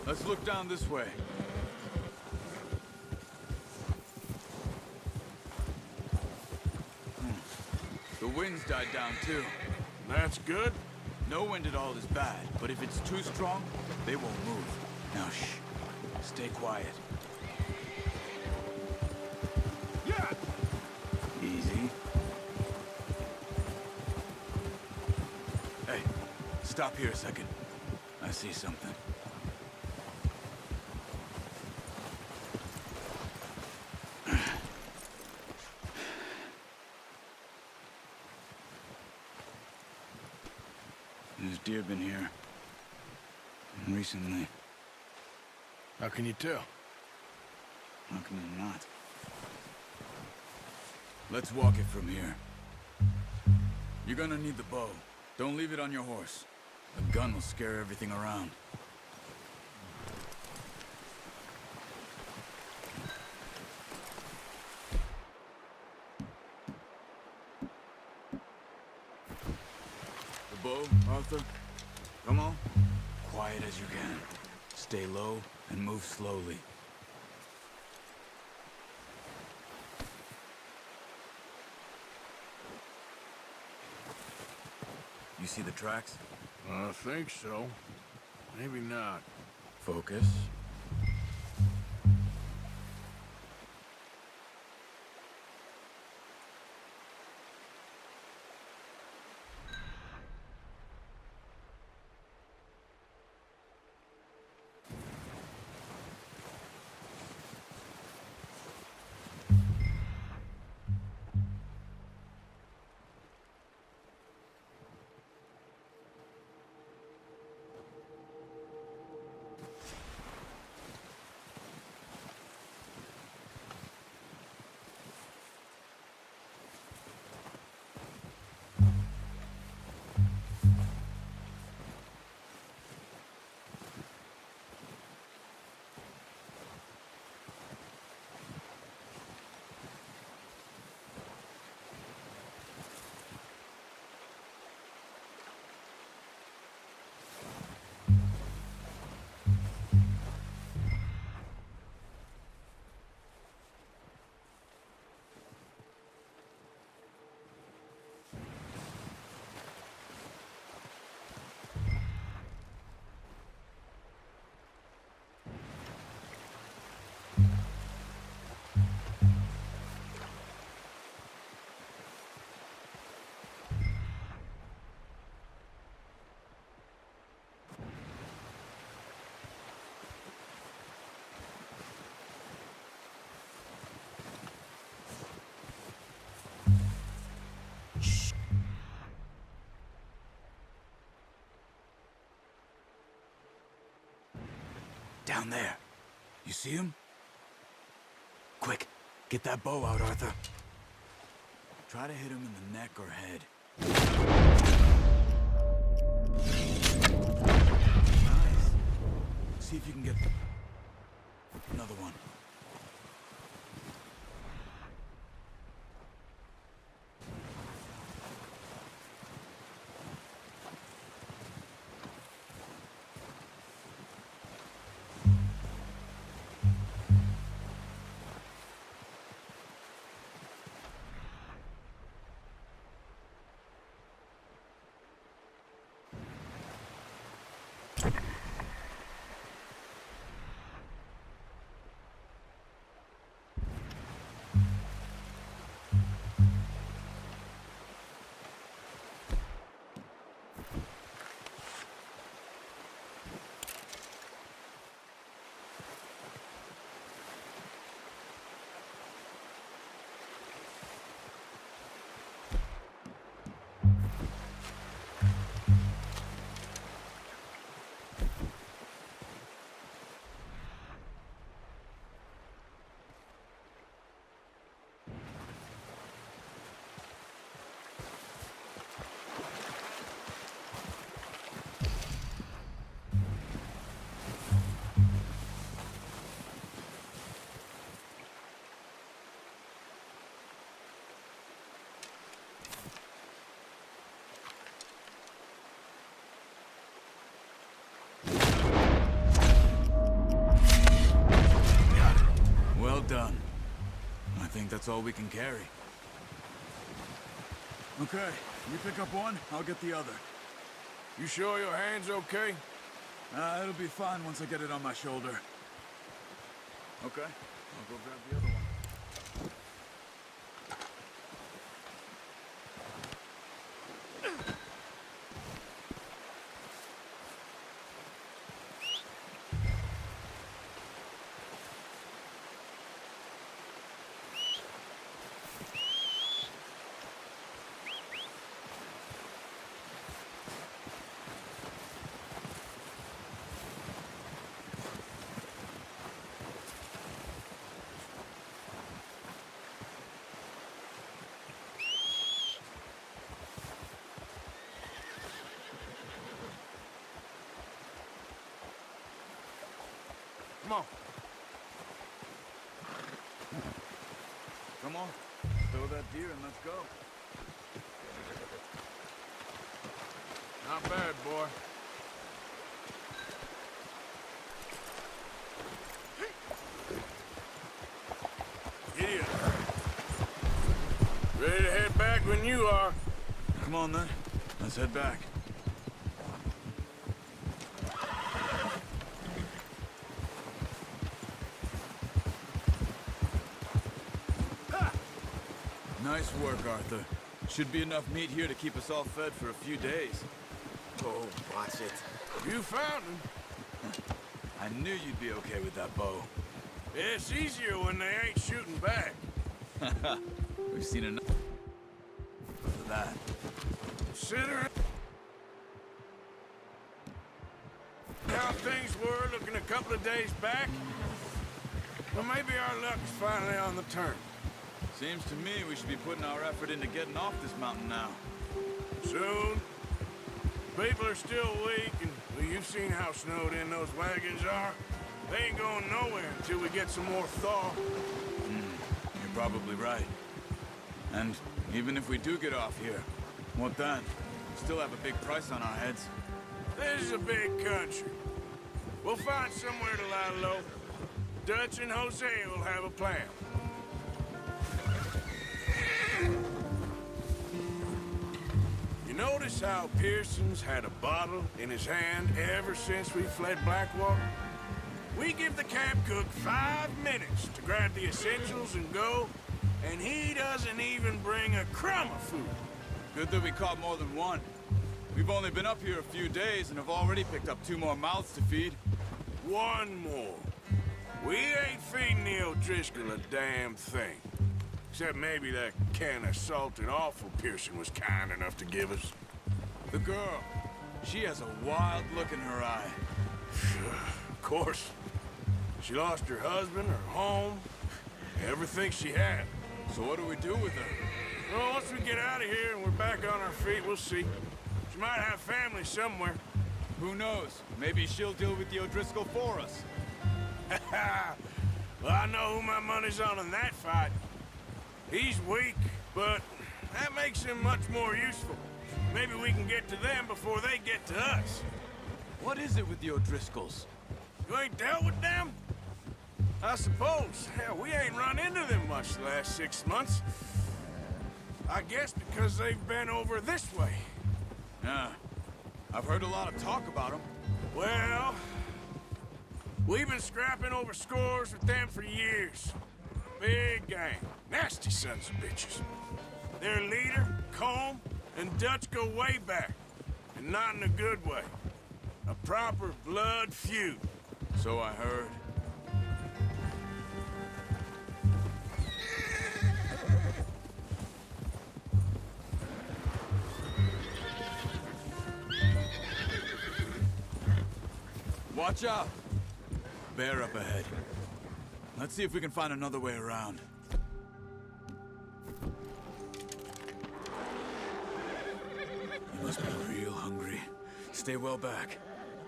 Let's look down this way. The wind's died down too. That's good. No wind at all is bad, but if it's too strong, they won't move. Now shh. Stay quiet. Yeah! Easy. Stop here a second. I see something. There's deer been here. And recently. How can you tell? How can you not? Let's walk it from here. You're gonna need the bow. Don't leave it on your horse. A gun will scare everything around. The bow, Arthur? Come on. Quiet as you can. Stay low and move slowly. You see the tracks? I think so. Maybe not. Focus. Down there. You see him? Quick, get that bow out, Arthur. Try to hit him in the neck or head. Nice. See if you can get another one. Done. I think that's all we can carry. Okay, you pick up one, I'll get the other. You sure your hand's okay? It'll be fine once I get it on my shoulder. Okay, I'll go grab the other one. Come on. Come on. Throw that deer and let's go. Not bad, boy. Idiot. Ready to head back when you are. Come on, then. Let's head back. Nice work, Arthur. Should be enough meat here to keep us all fed for a few days. Oh, watch it. You found him. I knew you'd be okay with that bow. It's easier when they ain't shooting back. We've seen enough of that. Consider how things were looking a couple of days back. Well, maybe our luck's finally on the turn. Seems to me we should be putting our effort into getting off this mountain now. Soon. People are still weak, and well, you've seen how snowed in those wagons are. They ain't going nowhere until we get some more thaw. You're probably right. And even if we do get off here, what then? We still have a big price on our heads. This is a big country. We'll find somewhere to lie low. Dutch and Hosea will have a plan. You notice how Pearson's had a bottle in his hand ever since we fled Blackwater? We give the camp cook 5 minutes to grab the essentials and go, and he doesn't even bring a crumb of food. Good that we caught more than one. We've only been up here a few days and have already picked up 2 more mouths to feed. 1 more. We ain't feeding the O'Driscoll a damn thing. Except maybe that can of salted offal Pearson was kind enough to give us. The girl. She has a wild look in her eye. Of course. She lost her husband, her home, everything she had. So what do we do with her? Well, once we get out of here and we're back on our feet, we'll see. She might have family somewhere. Who knows? Maybe she'll deal with the O'Driscoll for us. Well, I know who my money's on in that fight. He's weak, but that makes him much more useful. Maybe we can get to them before they get to us. What is it with the O'Driscolls? You ain't dealt with them? I suppose. Hell, we ain't run into them much the last 6 months. I guess because they've been over this way. Yeah. I've heard a lot of talk about them. Well, we've been scrapping over scores with them for years. Big gang. Nasty sons of bitches. Their leader, Combe, and Dutch go way back. And not in a good way. A proper blood feud. So I heard. Watch out! Bear up ahead. Let's see if we can find another way around. You must be real hungry. Stay well back.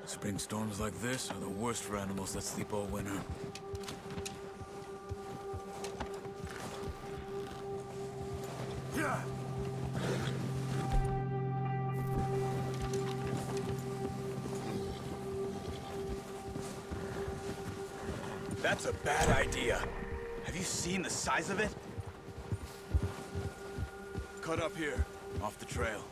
Spring storms like this are the worst for animals that sleep all winter. Yeah. That's a bad idea. Have you seen the size of it? Cut up here, off the trail.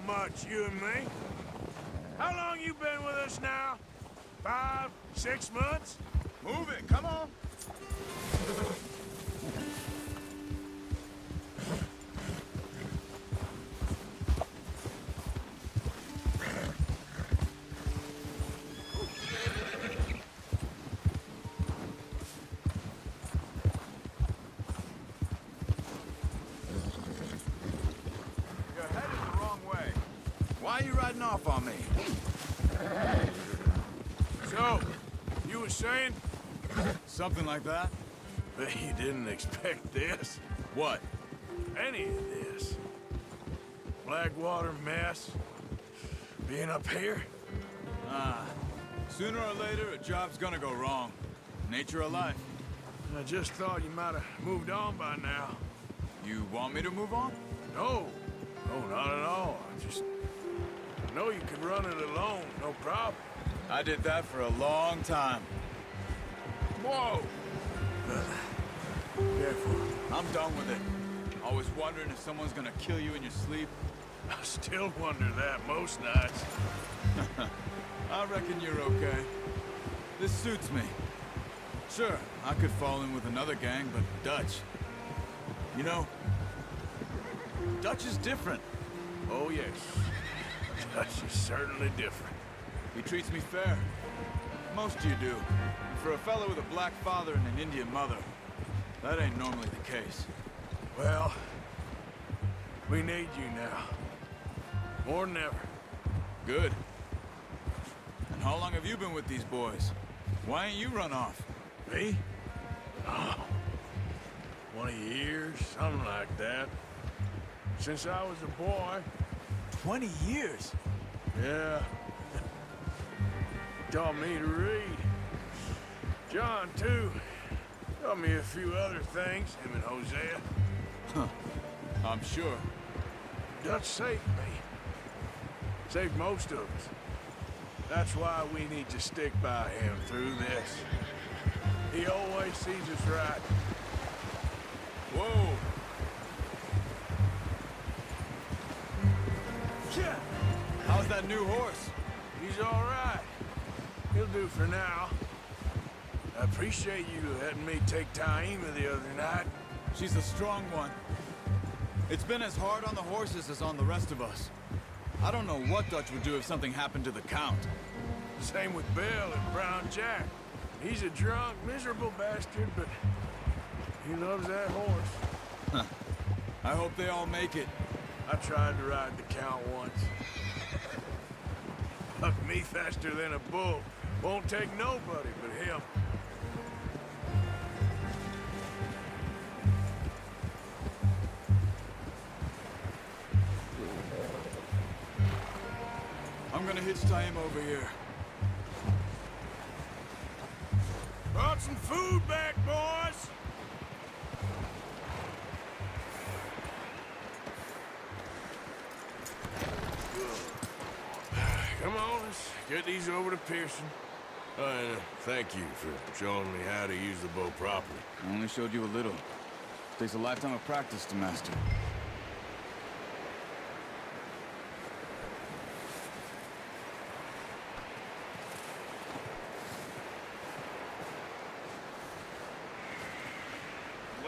Much, you and me. How long you been with us now? 5, 6 months? Move it, come on. riding off on me. So, you were saying? Something like that? But you didn't expect this. What? Any of this. Blackwater mess. Being up here. Sooner or later, a job's gonna go wrong. Nature of life. I just thought you might have moved on by now. You want me to move on? No. No, not at all. I know you could run it alone, no problem. I did that for a long time. Whoa! Careful. I'm done with it. Always wondering if someone's gonna kill you in your sleep. I still wonder that most nights. I reckon you're okay. This suits me. Sure, I could fall in with another gang, but Dutch... You know, Dutch is different. Oh, yes. Dutch is certainly different. He treats me fair. Most of you do. For a fellow with a black father and an Indian mother, that ain't normally the case. Well, we need you now. More than ever. Good. And how long have you been with these boys? Why ain't you run off? Me? Oh, 20 years, something like that. Since I was a boy. 20 years? Yeah. Taught me to read. John, too. Taught me a few other things, him and Hosea. Huh. I'm sure. Dutch saved me. Saved most of us. That's why we need to stick by him through this. He always sees us right. Whoa! Yeah. How's that new horse? He's all right. He'll do for now. I appreciate you letting me take Taima the other night. She's a strong one. It's been as hard on the horses as on the rest of us. I don't know what Dutch would do if something happened to the Count. Same with Bill and Brown Jack. He's a drunk, miserable bastard, but he loves that horse. I hope they all make it. I tried to ride the Count once. Bucked me faster than a bull. Won't take nobody but him. I'm gonna hitch Taima over here. Brought some food back, boys! Come on, let's get these over to Pearson. And thank you for showing me how to use the bow properly. I only showed you a little. Takes a lifetime of practice to master.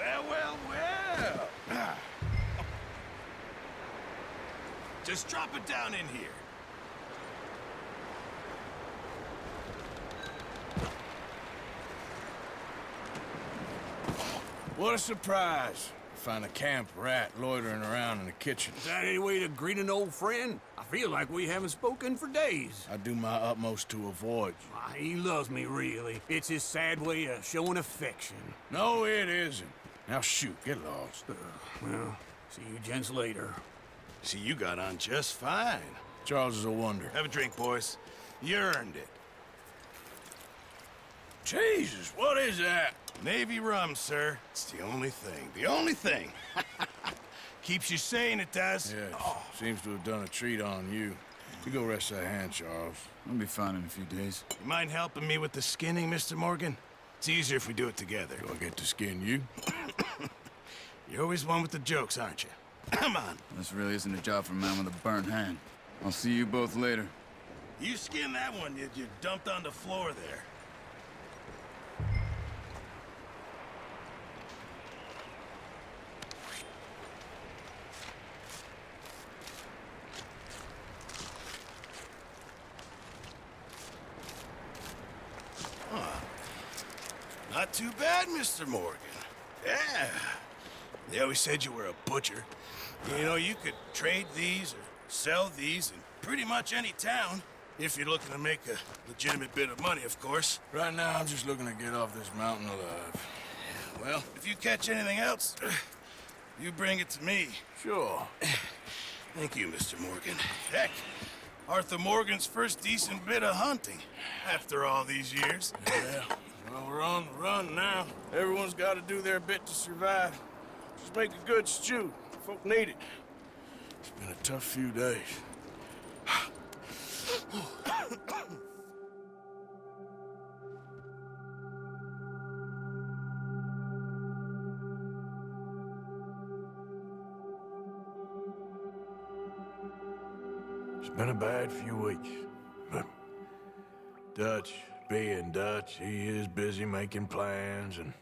Well. Just drop it down in here. What a surprise. Find a camp rat loitering around in the kitchen. Is that any way to greet an old friend? I feel like we haven't spoken for days. I do my utmost to avoid you. He loves me, really. It's his sad way of showing affection. No, it isn't. Now shoot, get lost. Well, see you gents later. See, you got on just fine. Charles is a wonder. Have a drink, boys. You earned it. Jesus, what is that? Navy rum, sir. It's the only thing. The only thing. Keeps you sane, it does. Yes, seems to have done a treat on you. You go rest that hand, Charles. I'll be fine in a few days. You mind helping me with the skinning, Mr. Morgan? It's easier if we do it together. Do I get to skin you? You're always one with the jokes, aren't you? Come on. This really isn't a job for a man with a burnt hand. I'll see you both later. You skinned that one you dumped on the floor there. Not too bad, Mr. Morgan. Yeah. They always said you were a butcher. You know, you could trade these or sell these and pretty much any town. If you're looking to make a legitimate bit of money, of course. Right now, I'm just looking to get off this mountain alive. Well, if you catch anything else, you bring it to me. Sure. Thank you, Mr. Morgan. Heck, Arthur Morgan's first decent bit of hunting after all these years. Yeah, well, we're on the run now. Everyone's got to do their bit to survive. Just make a good stew. Folk need it. It's been a tough few days. It's been a bad few weeks, but Dutch being Dutch, he is busy making plans, and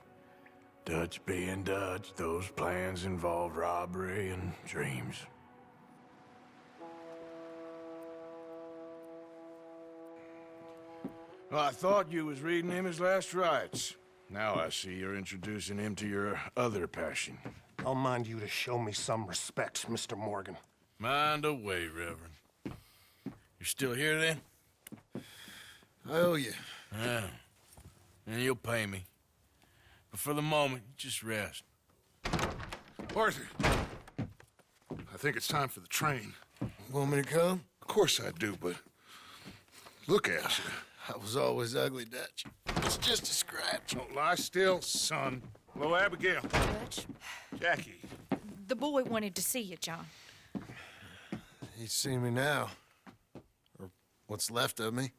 Dutch being Dutch, those plans involve robbery and dreams. Well, I thought you was reading him his last rites. Now I see you're introducing him to your other passion. I'll mind you to show me some respect, Mr. Morgan. Mind away, Reverend. You're still here, then? I owe you. Yeah. And you'll pay me. But for the moment, just rest. Arthur, I think it's time for the train. Want me to come? Of course I do, but look at you. I was always ugly, Dutch. It's just a scratch. Don't lie still, son. Hello, Abigail. Dutch, Jackie. the boy wanted to see you, John. He's seen me now. Or what's left of me.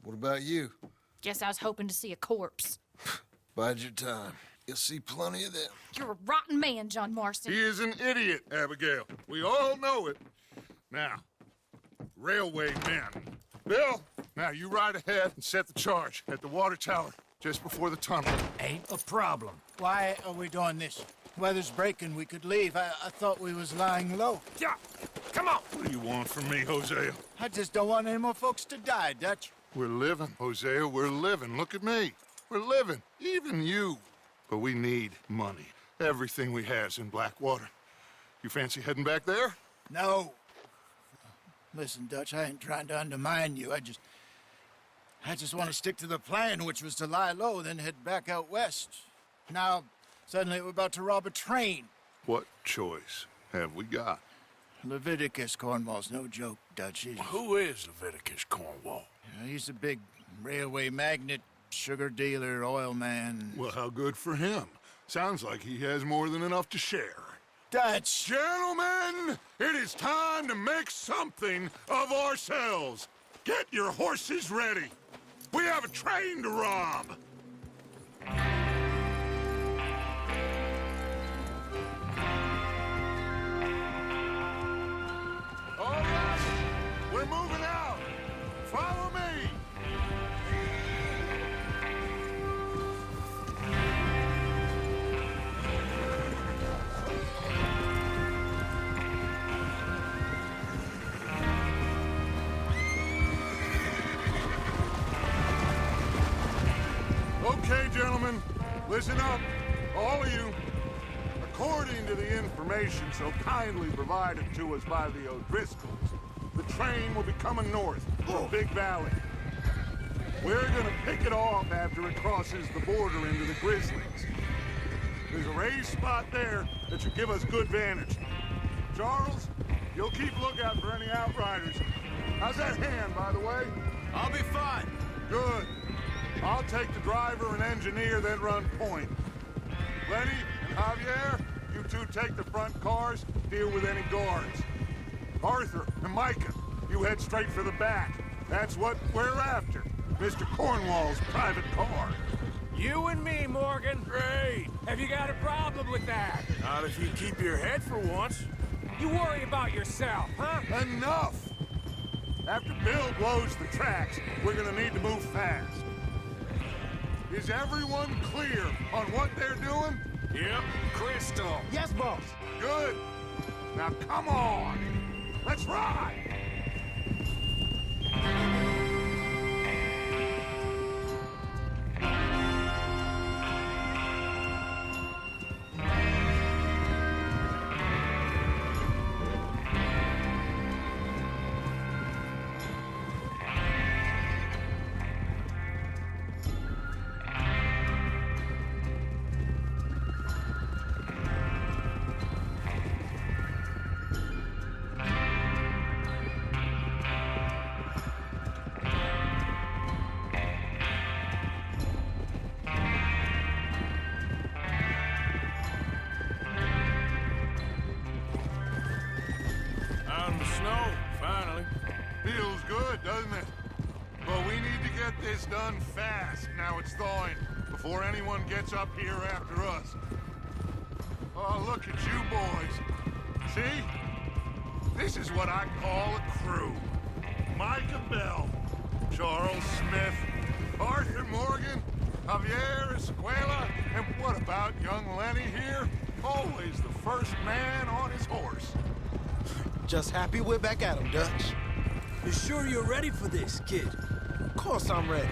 What about you? Guess I was hoping to see a corpse. Bide your time. You'll see plenty of them. You're a rotten man, John Marston. He is an idiot, Abigail. We all know it. Now, railway men. Bill, now you ride ahead and set the charge at the water tower just before the tunnel. Ain't a problem. Why are we doing this? Weather's breaking. We could leave. I thought we was lying low. Yeah, come on. What do you want from me, Hosea? I just don't want any more folks to die, Dutch. We're living, Hosea. We're living. Look at me. We're living. Even you. But we need money. Everything we has in Blackwater. You fancy heading back there? No. Listen, Dutch, I ain't trying to undermine you. I just want to stick to the plan, which was to lie low, then head back out west. Now, suddenly we're about to rob a train. What choice have we got? Leviticus Cornwall's no joke, Dutch. Who is Leviticus Cornwall? He's a big railway magnate, sugar dealer, oil man. Well, how good for him. Sounds like he has more than enough to share. Dutch! Gentlemen, it is time to make something of ourselves. Get your horses ready. We have a train to rob. All right, we're moving out. Follow me. Okay, gentlemen, listen up, all of you. According to the information so kindly provided to us by the O'Driscolls, the train will be coming north from Big Valley. We're gonna pick it off after it crosses the border into the Grizzlies. There's a raised spot there that should give us good vantage. Charles, you'll keep lookout for any outriders. How's that hand, by the way? I'll be fine. Good. I'll take the driver and engineer, then run point. Lenny and Javier, you two take the front cars, deal with any guards. Arthur and Micah, you head straight for the back. That's what we're after. Mr. Cornwall's private car. You and me, Morgan. Great. Have you got a problem with that? Not if you keep your head for once. You worry about yourself, huh? Enough! After Bill blows the tracks, we're gonna need to move fast. Is everyone clear on what they're doing? Yep, crystal. Yes, boss. Good. Now come on. Let's ride. Feels good, doesn't it? But we need to get this done fast. Now it's thawing, before anyone gets up here after us. Oh, look at you boys. See? This is what I call a crew. Micah Bell, Charles Smith, Arthur Morgan, Javier Escuela, and what about young Lenny here? Always the first man on his horse. Just happy we're back at him, Dutch. You sure you're ready for this, kid? Of course I'm ready.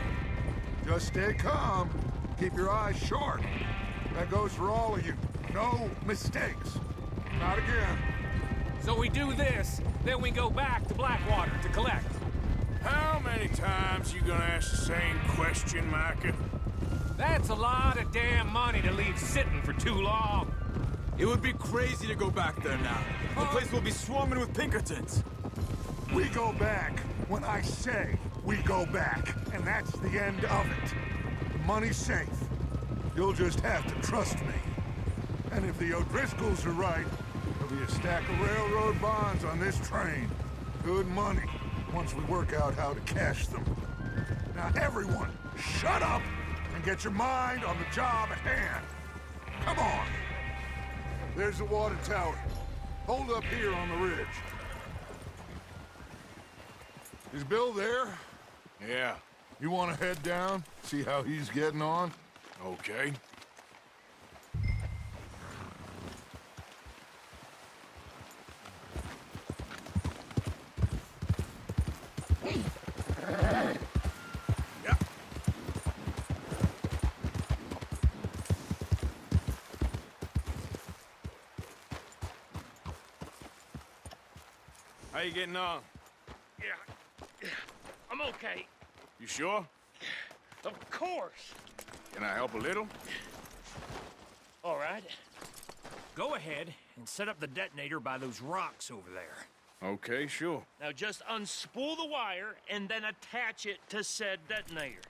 Just stay calm. Keep your eyes sharp. That goes for all of you. No mistakes. Not again. So we do this, then we go back to Blackwater to collect. How many times you gonna ask the same question, Micah? That's a lot of damn money to leave sitting for too long. It would be crazy to go back there now. The place will be swarming with Pinkertons. We go back when I say we go back, and that's the end of it. The money's safe. You'll just have to trust me. And if the O'Driscolls are right, there'll be a stack of railroad bonds on this train. Good money, once we work out how to cash them. Now everyone, shut up and get your mind on the job at hand. Come on. There's the water tower. Hold up here on the ridge. Is Bill there? Yeah. You want to head down, see how he's getting on? Okay. How you getting on? Yeah, I'm okay. You sure? Of course. Can I help a little? All right. Go ahead and set up the detonator by those rocks over there. Okay, sure. Now just unspool the wire and then attach it to said detonator.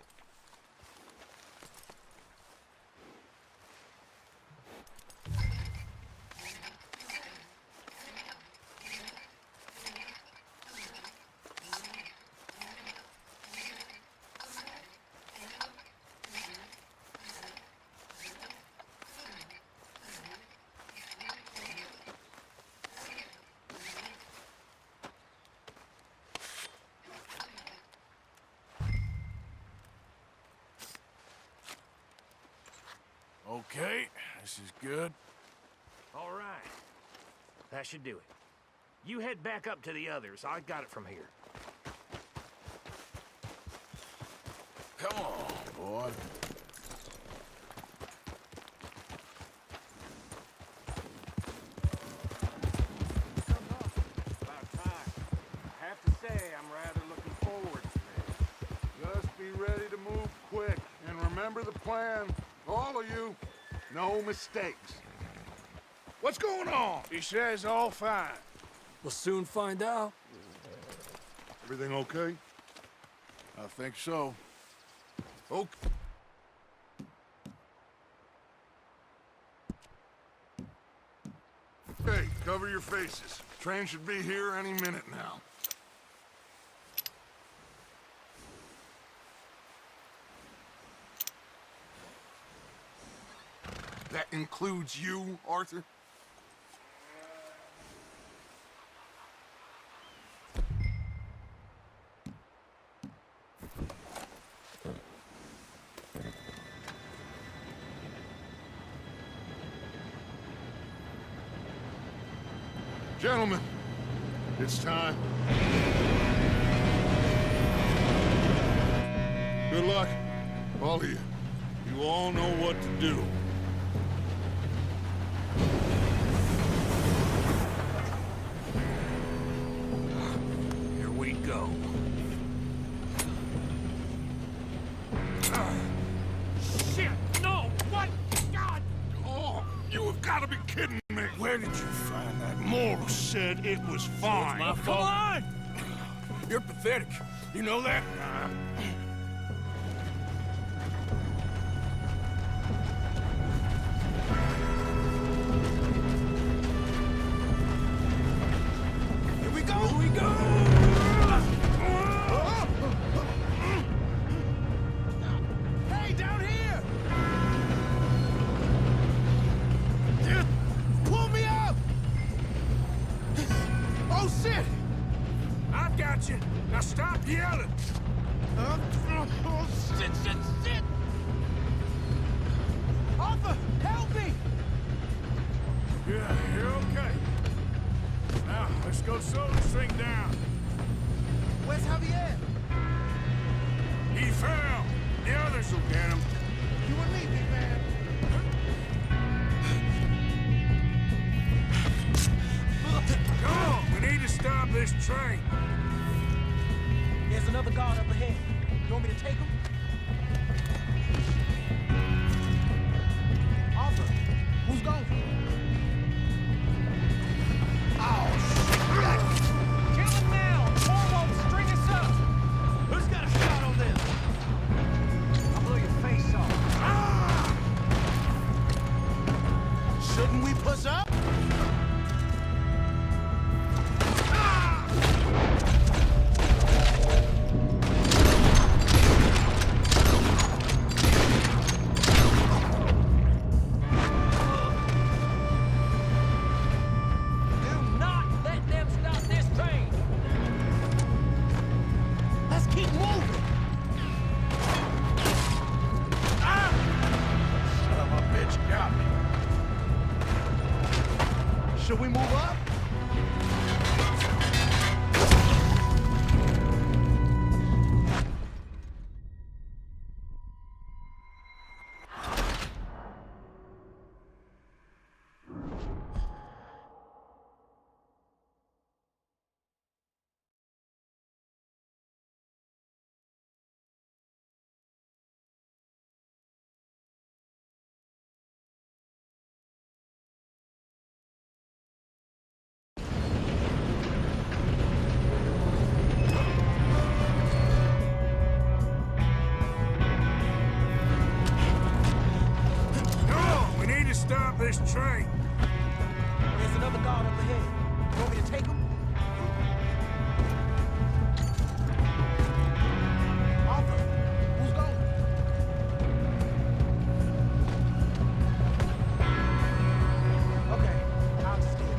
Okay, this is good. All right. That should do it. You head back up to the others. I got it from here. Come on, boy. About time. I have to say, I'm rather looking forward to this. Just be ready to move quick, and remember the plan. All of you, no mistakes. What's going on? He says all fine. We'll soon find out. Everything okay? I think so. Okay. Hey, cover your faces. Train should be here any minute now. That includes you, Arthur? Gentlemen, it's time. Good luck, all of you. You all know what to do. Here we go. Shit! No! What? God! Oh, you have got to be kidding me. Where did you find that? Morris said it was fine. my fault. Come on! You're pathetic. You know that? Here we go! Here we go! shit! I've got you. Now stop yelling. Oh, shit, shit, shit! Arthur, help me! Yeah, you're okay. Now, let's go slow this thing down. Where's Javier? He fell. The others will get him. You and me, big man. Come on, we need to stop this train. There's another guard up ahead. You want me to take him? Arthur, who's going? Oh, shit! Kill him now! Or won't string us up! Who's got a shot on them? I'll blow your face off. Ah! Shouldn't we push up? Should we move up? Stop this train. There's another guard up ahead. You want me to take him? Arthur, who's going? Okay, I'll just get it.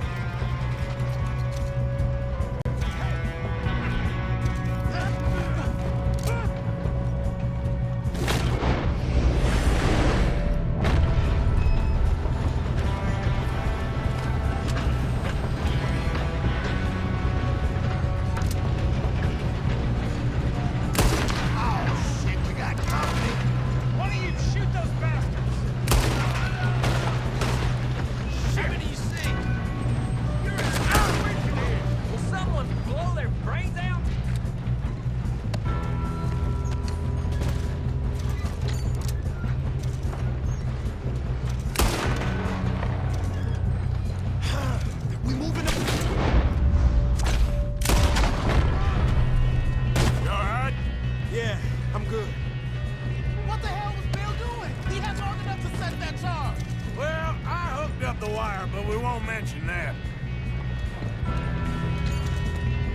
But we won't mention that.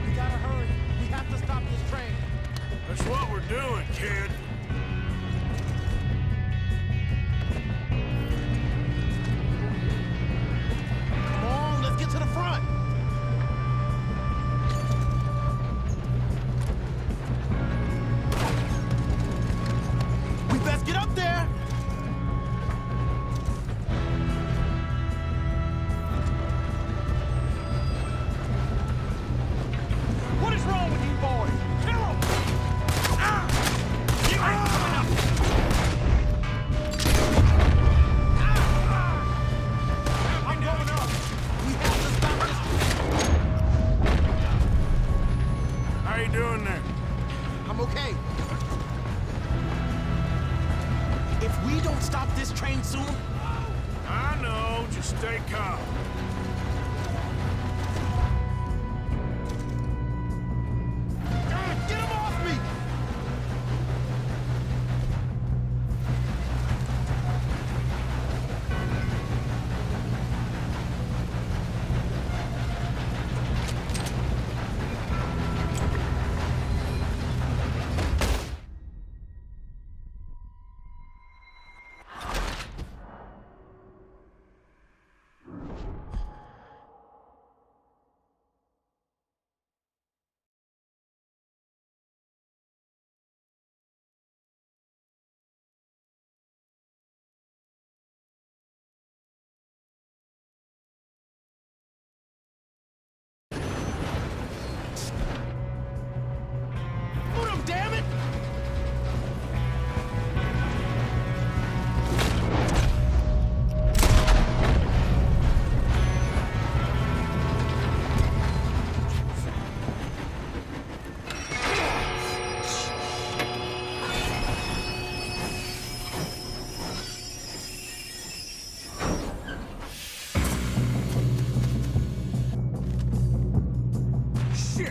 We gotta hurry. We have to stop this train. That's what we're doing, kid. Come on, let's get to the front. We best get up there. What is wrong with you boys? Kill 'em! Ah!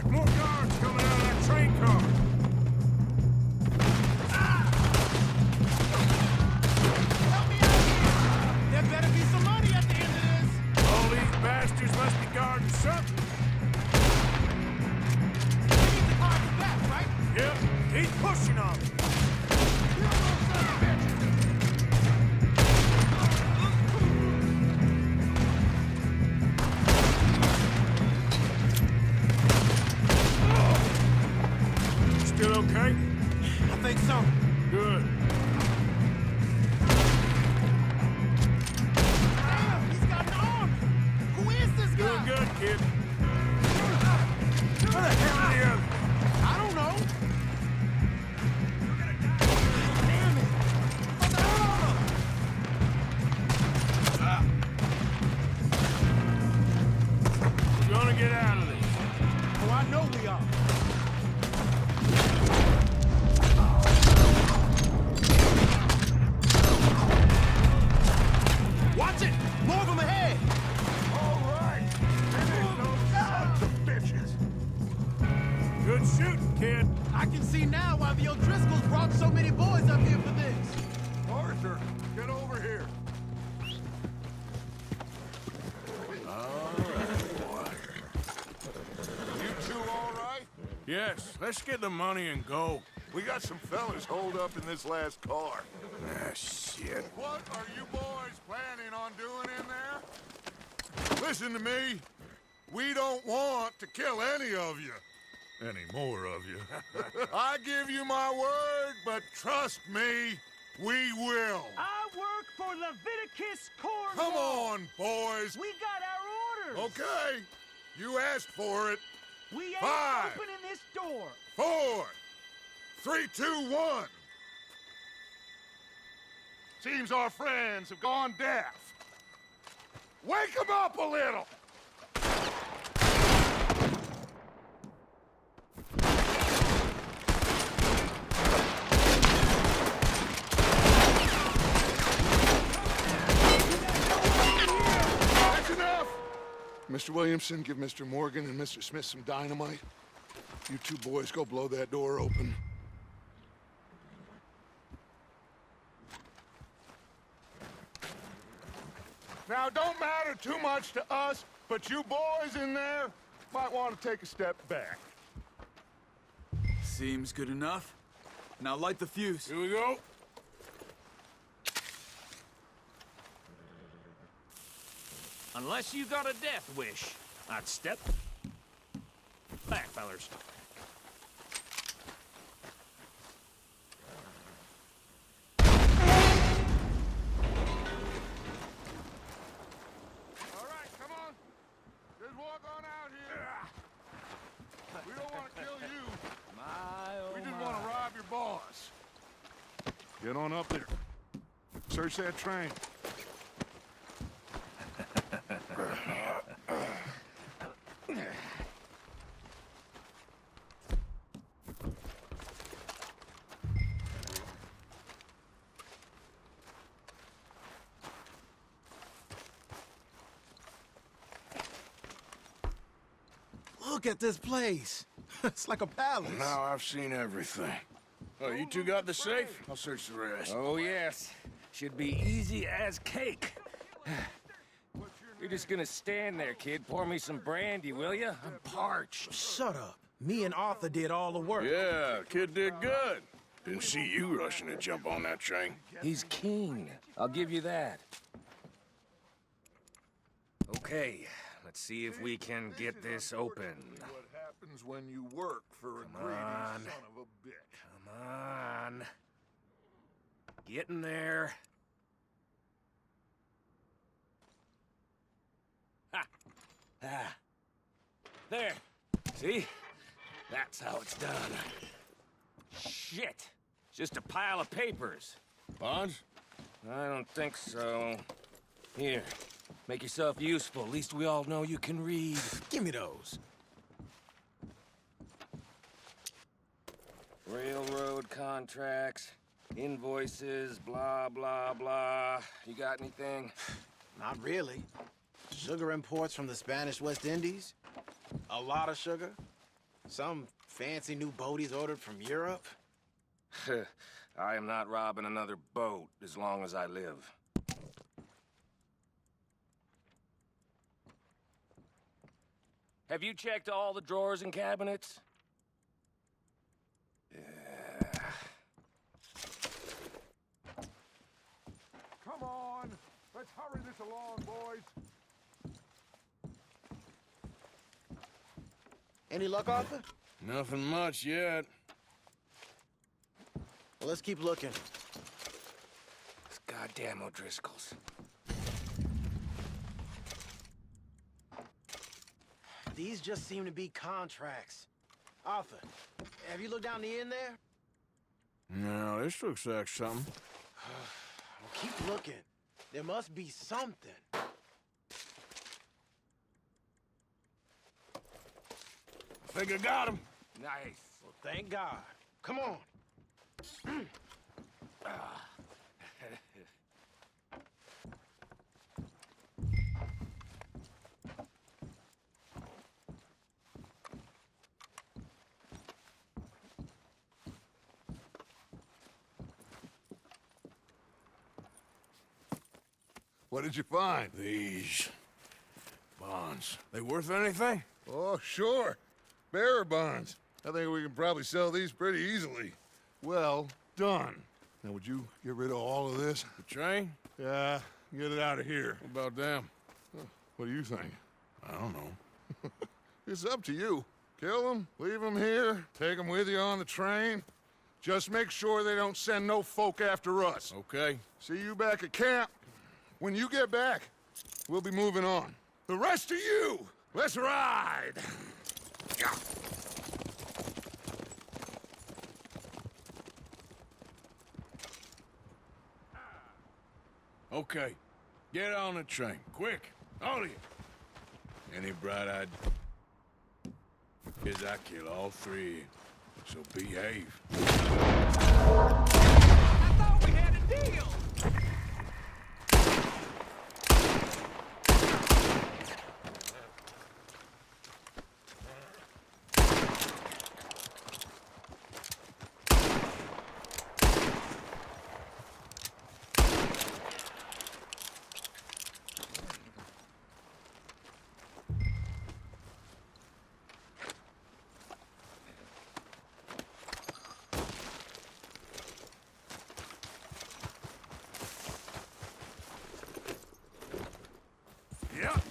Quick, more guards coming out of that train car! There better be some money at the end of this! All these bastards must be guarding something. We need the cars back, right? Yep, he's pushing on me. Still okay? I think so. Good. Damn, he's got an arm! Who is this guy? Doing good, kid. Where the hell are the others? I don't know. Damn it! We're gonna get out of this. Oh, I know we are. Watch it! More of them ahead! All right. Sons of bitches. Good shooting, kid. I can see now why the O'Driscolls brought so many boys up here for this. Arthur, get over here. You two all right? Yes, let's get the money and go. We got some fellas holed up in this last car. Ah, shit. What are you boys planning on doing in there? Listen to me. We don't want to kill any of you. Any more of you. I give you my word, but trust me, we will. I work for Leviticus Corps. Come on, boys. We got our orders. Okay. You asked for it. We ain't 5, opening this door. 4, 3, 2, 1. Seems our friends have gone deaf. Wake them up a little. That's enough. Mr. Williamson, give Mr. Morgan and Mr. Smith some dynamite. You two boys go blow that door open. Now, it don't matter too much to us, but you boys in there might want to take a step back. Seems good enough. Now light the fuse. Here we go. Unless you got a death wish, I'd step back, fellers. All right, come on. Just walk on out here. We don't want to kill you. We just want to rob your boss. Get on up there. Search that train. Look at this place. It's like a palace. Now I've seen everything. Oh, you two got the safe? I'll search the rest. Oh, yes. Should be easy as cake. You're just gonna stand there, kid. Pour me some brandy, will you? I'm parched. Shut up. Me and Arthur did all the work. Yeah, kid did good. Didn't see you rushing to jump on that train. He's keen. I'll give you that. Okay, let's see if we can get this open. What happens when you work for a greedy on. son of a bitch? Come on. Get in there. Ha! Ah. There. See? That's how it's done. Shit. Just a pile of papers. Bonds? I don't think so. Here. Make yourself useful. At least we all know you can read. Give me those. Railroad contracts, invoices, blah, blah, blah. You got anything? Not really. Sugar imports from the Spanish West Indies. A lot of sugar. Some fancy new boat he's ordered from Europe? I am not robbing another boat as long as I live. Have you checked all the drawers and cabinets? Come on! Let's hurry this along, boys! Any luck, Arthur? Nothing much yet. Well, let's keep looking. It's goddamn O'Driscolls. These just seem to be contracts. Arthur, have you looked down the end there? No, this looks like something. Well, keep looking. There must be something. I think I got him. Nice. Well, thank God. Come on. What did you find? These bonds. They worth anything? Oh, sure. Bearer bonds. I think we can probably sell these pretty easily. Well done. Now, would you get rid of all of this? The train? Yeah, get it out of here. What about them? What do you think? I don't know. It's up to you. Kill them, leave them here, take them with you on the train. Just make sure they don't send no folk after us. Okay. See you back at camp. When you get back, we'll be moving on. The rest of you, let's ride! Okay. Get on the train. Quick. All of you. Any bright ideas? I kill all three. So behave. I thought we had a deal! Yep.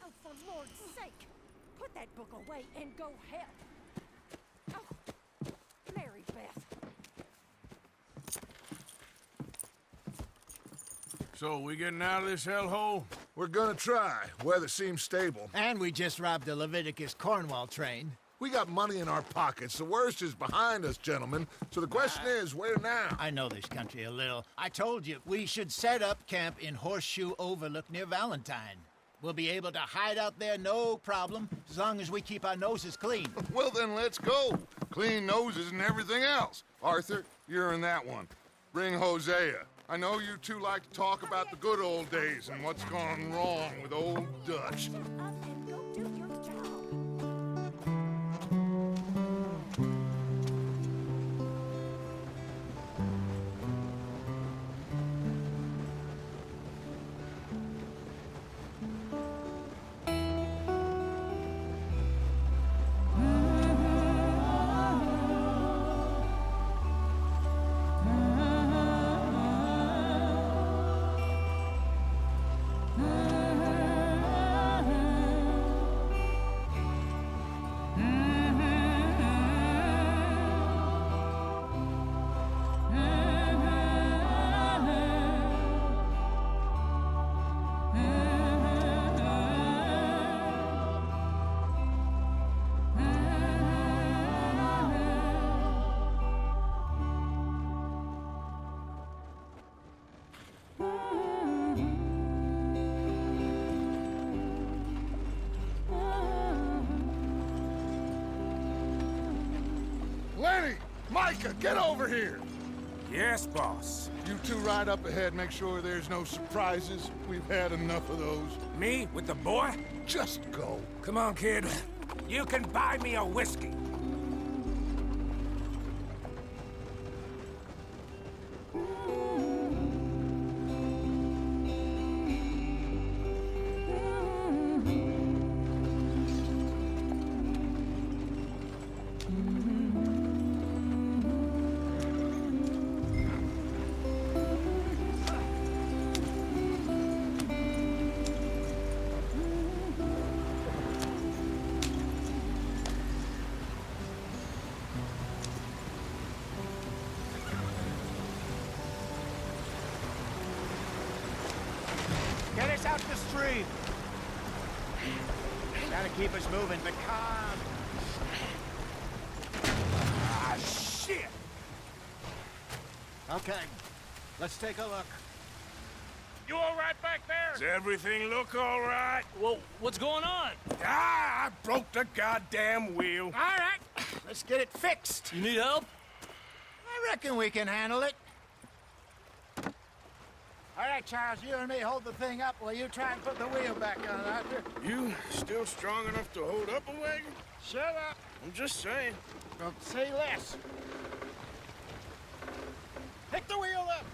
Oh, for Lord's sake, put that book away and go help. Oh, Mary Beth. So, we getting out of this hellhole? We're gonna try. Weather seems stable. And we just robbed the Leviticus Cornwall train. We got money in our pockets. The worst is behind us, gentlemen. So the question is, where now? I know this country a little. I told you, we should set up camp in Horseshoe Overlook near Valentine. We'll be able to hide out there no problem, as long as we keep our noses clean. Well, then let's go. Clean noses and everything else. Arthur, you're in that one. Bring Hosea. I know you two like to talk about the good old days and what's gone wrong with old Dutch. Micah, get over here! Yes, boss. You two ride up ahead, make sure there's no surprises. We've had enough of those. Me with the boy? Just go. Come on, kid. You can buy me a whiskey. Get us out the stream. Gotta keep us moving, but calm. Ah, shit! Okay, let's take a look. You all right back there? Does everything look all right? Well, what's going on? Ah, I broke the goddamn wheel. All right, let's get it fixed. You need help? I reckon we can handle it. All right, Charles, you and me hold the thing up while you try and put the wheel back on, Arthur. You still strong enough to hold up a wagon? Shut up. I'm just saying. Don't say less. Pick the wheel up.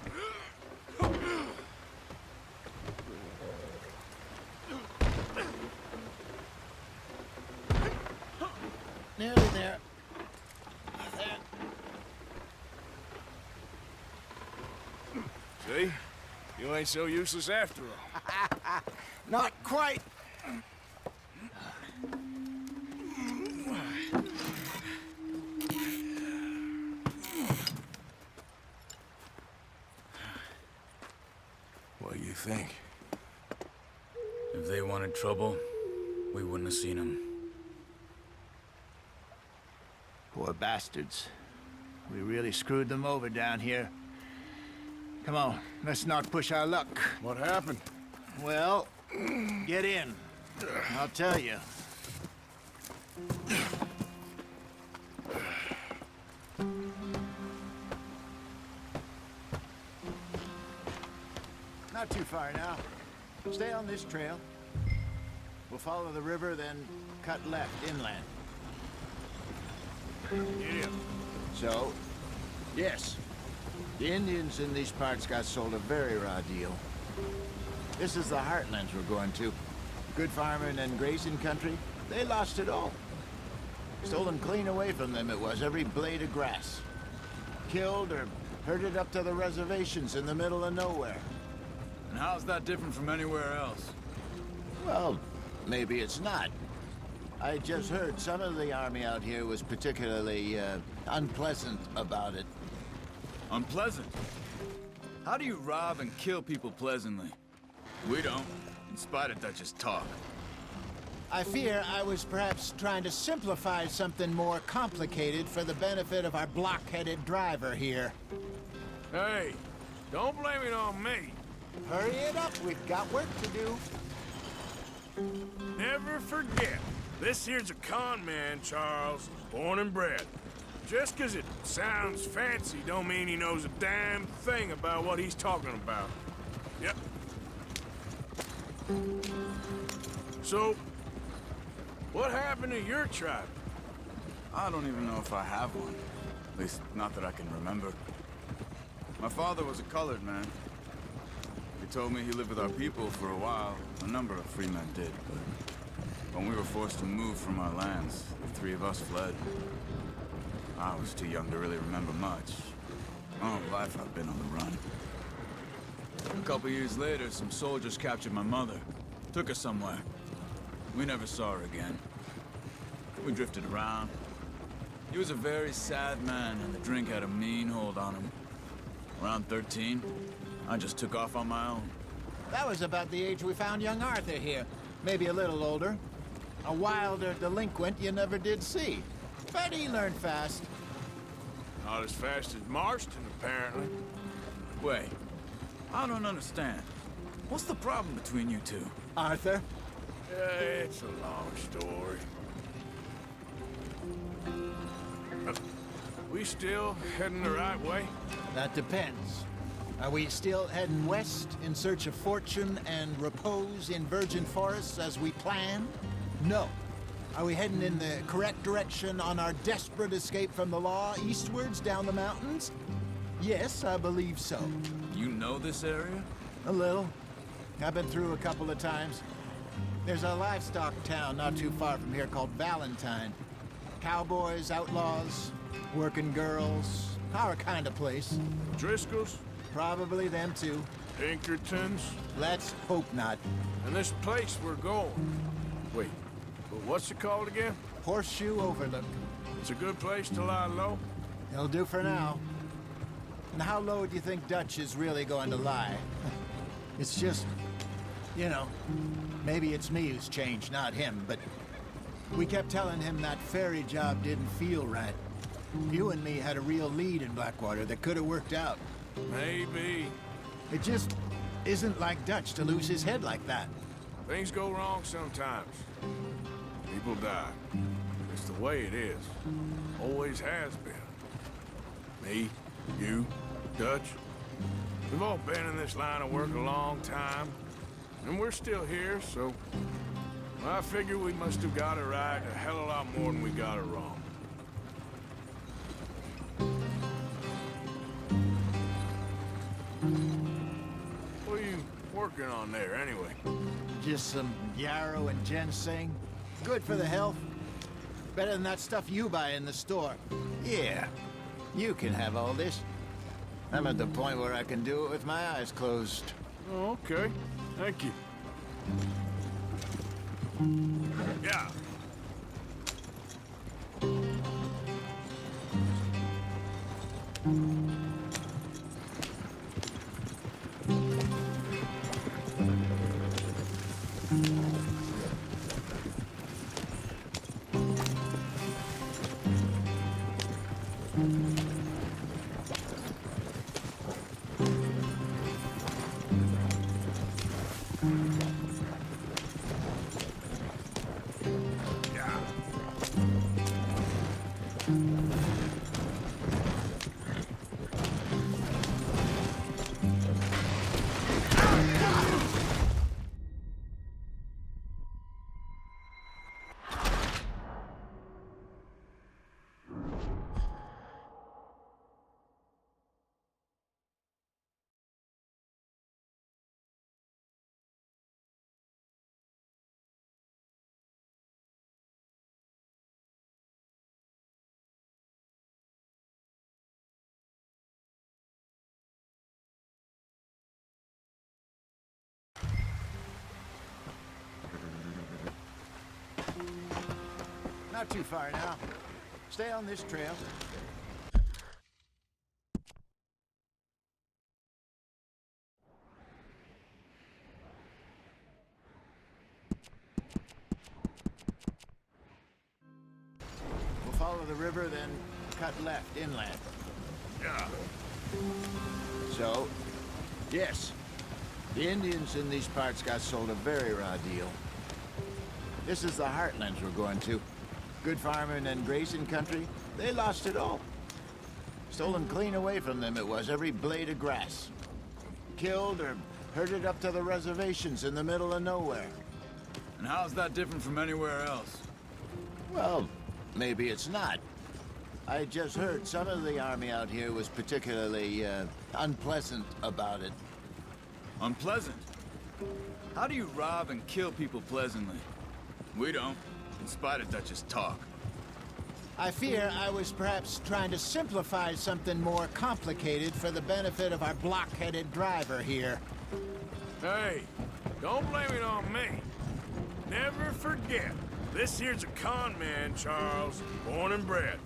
Nearly there. See? You ain't so useless after all. Not quite. What do you think? If they wanted trouble, we wouldn't have seen them. Poor bastards. We really screwed them over down here. Come on, let's not push our luck. What happened? Well, get in. I'll tell you. Not too far now. Stay on this trail. We'll follow the river, then cut left inland. Yeah. So, yes, the Indians in these parts got sold a very raw deal. This is the heartlands we're going to. Good farming and grazing country, they lost it all. Stolen clean away from them it was, every blade of grass. Killed or herded up to the reservations in the middle of nowhere. And how's that different from anywhere else? Well, maybe it's not. I just heard some of the army out here was particularly, unpleasant about it. Unpleasant? How do you rob and kill people pleasantly? We don't, in spite of Dutch's talk. I fear I was perhaps trying to simplify something more complicated for the benefit of our block-headed driver here. Hey, don't blame it on me. Hurry it up, we've got work to do. Never forget, this here's a con man, Charles, born and bred. Just 'cause it sounds fancy don't mean he knows a damn thing about what he's talking about. Yep. So, what happened to your tribe? I don't even know if I have one. At least, not that I can remember. My father was a colored man. He told me he lived with our people for a while. A number of free men did, but when we were forced to move from our lands, the three of us fled. I was too young to really remember much. My whole life I've been on the run. A couple years later, some soldiers captured my mother. Took her somewhere. We never saw her again. We drifted around. He was a very sad man, and the drink had a mean hold on him. Around 13, I just took off on my own. That was about the age we found young Arthur here. Maybe a little older. A wilder delinquent you never did see. But he learned fast. Not as fast as Marston, apparently. Wait, I don't understand. What's the problem between you two? Arthur? It's a long story. We still heading the right way? That depends. Are we still heading west in search of fortune and repose in virgin forests as we planned? No. Are we heading in the correct direction on our desperate escape from the law eastwards down the mountains? Yes, I believe so. You know this area? A little. I've been through a couple of times. There's a livestock town not too far from here called Valentine. Cowboys, outlaws, working girls, our kind of place. Driscoll's? Probably them too. Pinkertons? Let's hope not. And this place we're going. Wait, but what's it called again? Horseshoe Overlook. It's a good place to lie low? It'll do for now. And how low do you think Dutch is really going to lie? It's just, you know, maybe it's me who's changed, not him, but we kept telling him that ferry job didn't feel right. You and me had a real lead in Blackwater that could have worked out. Maybe. It just isn't like Dutch to lose his head like that. Things go wrong sometimes. People die. It's the way it is. Always has been. Me, you, Dutch. We've all been in this line of work a long time. And we're still here, so I figure we must have got it right a hell of a lot more than we got it wrong. What are you working on there, anyway? Just some yarrow and ginseng. Good for the health. Better than that stuff you buy in the store. Yeah, you can have all this. I'm at the point where I can do it with my eyes closed. Oh, okay. Thank you. Yeah. Not too far now. Stay on this trail. We'll follow the river, then cut left inland. Yeah. So, yes, the Indians in these parts got sold a very raw deal. This is the heartlands we're going to. Good farming and grazing country, they lost it all. Stolen clean away from them it was, every blade of grass. Killed or herded up to the reservations in the middle of nowhere. And how's that different from anywhere else? Well, maybe it's not. I just heard some of the army out here was particularly, unpleasant about it. Unpleasant? How do you rob and kill people pleasantly? We don't, in spite of Dutch's talk. I fear I was perhaps trying to simplify something more complicated for the benefit of our block-headed driver here. Hey, don't blame it on me. Never forget, this here's a con man, Charles, born and bred.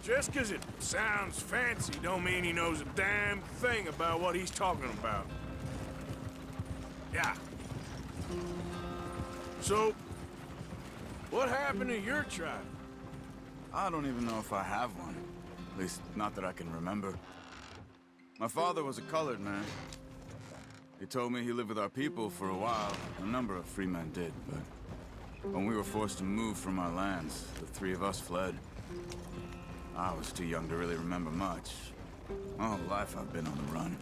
Just 'cause it sounds fancy don't mean he knows a damn thing about what he's talking about. Yeah. So, what happened to your tribe? I don't even know if I have one. At least, not that I can remember. My father was a colored man. He told me he lived with our people for a while. A number of free men did, but when we were forced to move from our lands, the three of us fled. I was too young to really remember much. My whole life I've been on the run.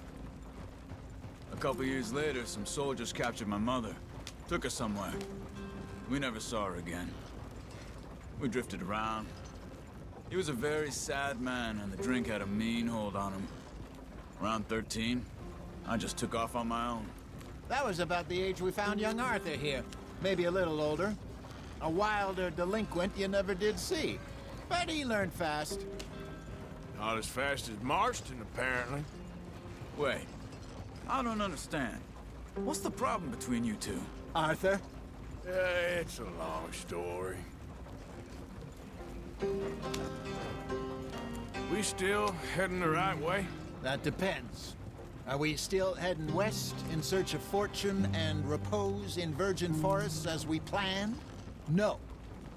A couple years later, some soldiers captured my mother. Took her somewhere. We never saw her again. We drifted around. He was a very sad man, and the drink had a mean hold on him. Around 13, I just took off on my own. That was about the age we found young Arthur here. Maybe a little older. A wilder delinquent you never did see. But he learned fast. Not as fast as Marston, apparently. Wait, I don't understand. What's the problem between you two? Arthur? It's a long story. We still heading the right way? That depends. Are we still heading west in search of fortune and repose in virgin forests as we planned? No.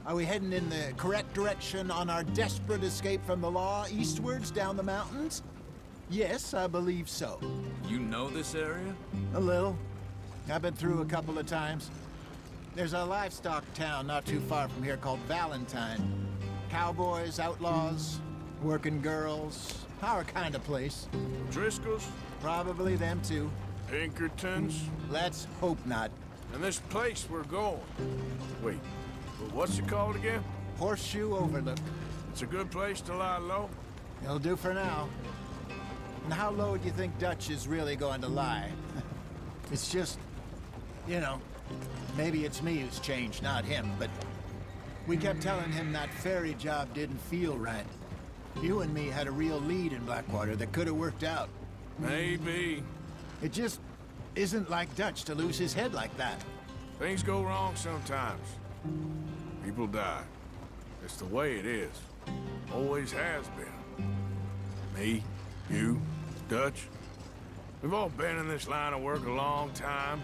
Are we heading in the correct direction on our desperate escape from the law eastwards down the mountains? Yes, I believe so. You know this area? A little. I've been through a couple of times. There's a livestock town not too far from here called Valentine. Cowboys, outlaws, working girls, our kind of place. Driscoll's? Probably them too. Pinkertons? Let's hope not. And this place we're going. Wait, what's it called again? Horseshoe Overlook. It's a good place to lie low? It'll do for now. And how low do you think Dutch is really going to lie? It's just, you know, maybe it's me who's changed, not him, but we kept telling him that ferry job didn't feel right. You and me had a real lead in Blackwater that could have worked out. Maybe. It just isn't like Dutch to lose his head like that. Things go wrong sometimes. People die. It's the way it is. Always has been. Me, you, Dutch. We've all been in this line of work a long time.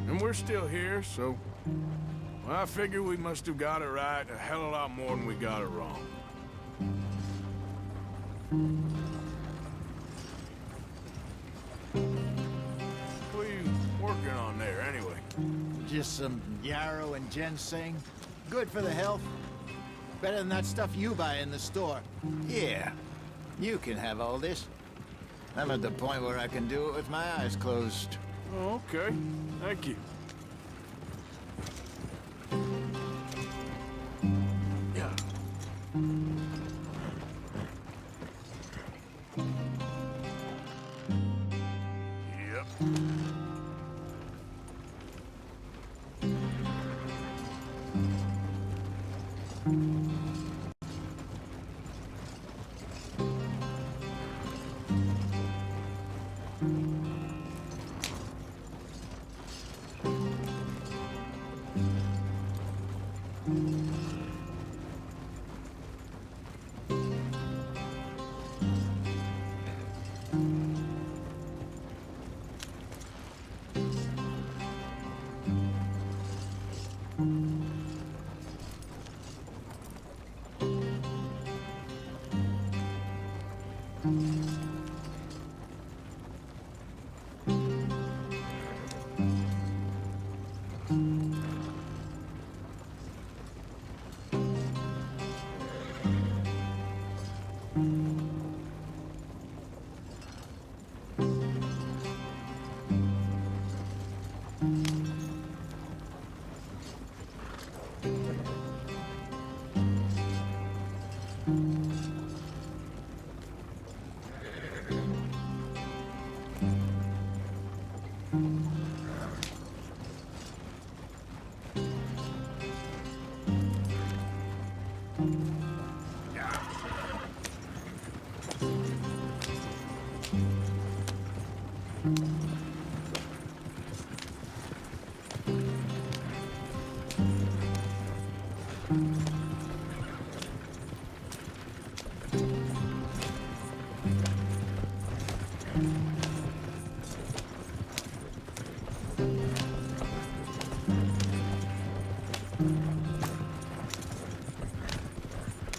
And we're still here, so... Well, I figure we must have got it right a hell of a lot more than we got it wrong. What are you working on there, anyway? Just some yarrow and ginseng. Good for the health. Better than that stuff you buy in the store. Yeah, you can have all this. I'm at the point where I can do it with my eyes closed. Oh, okay. Thank you. Yeah. Yep.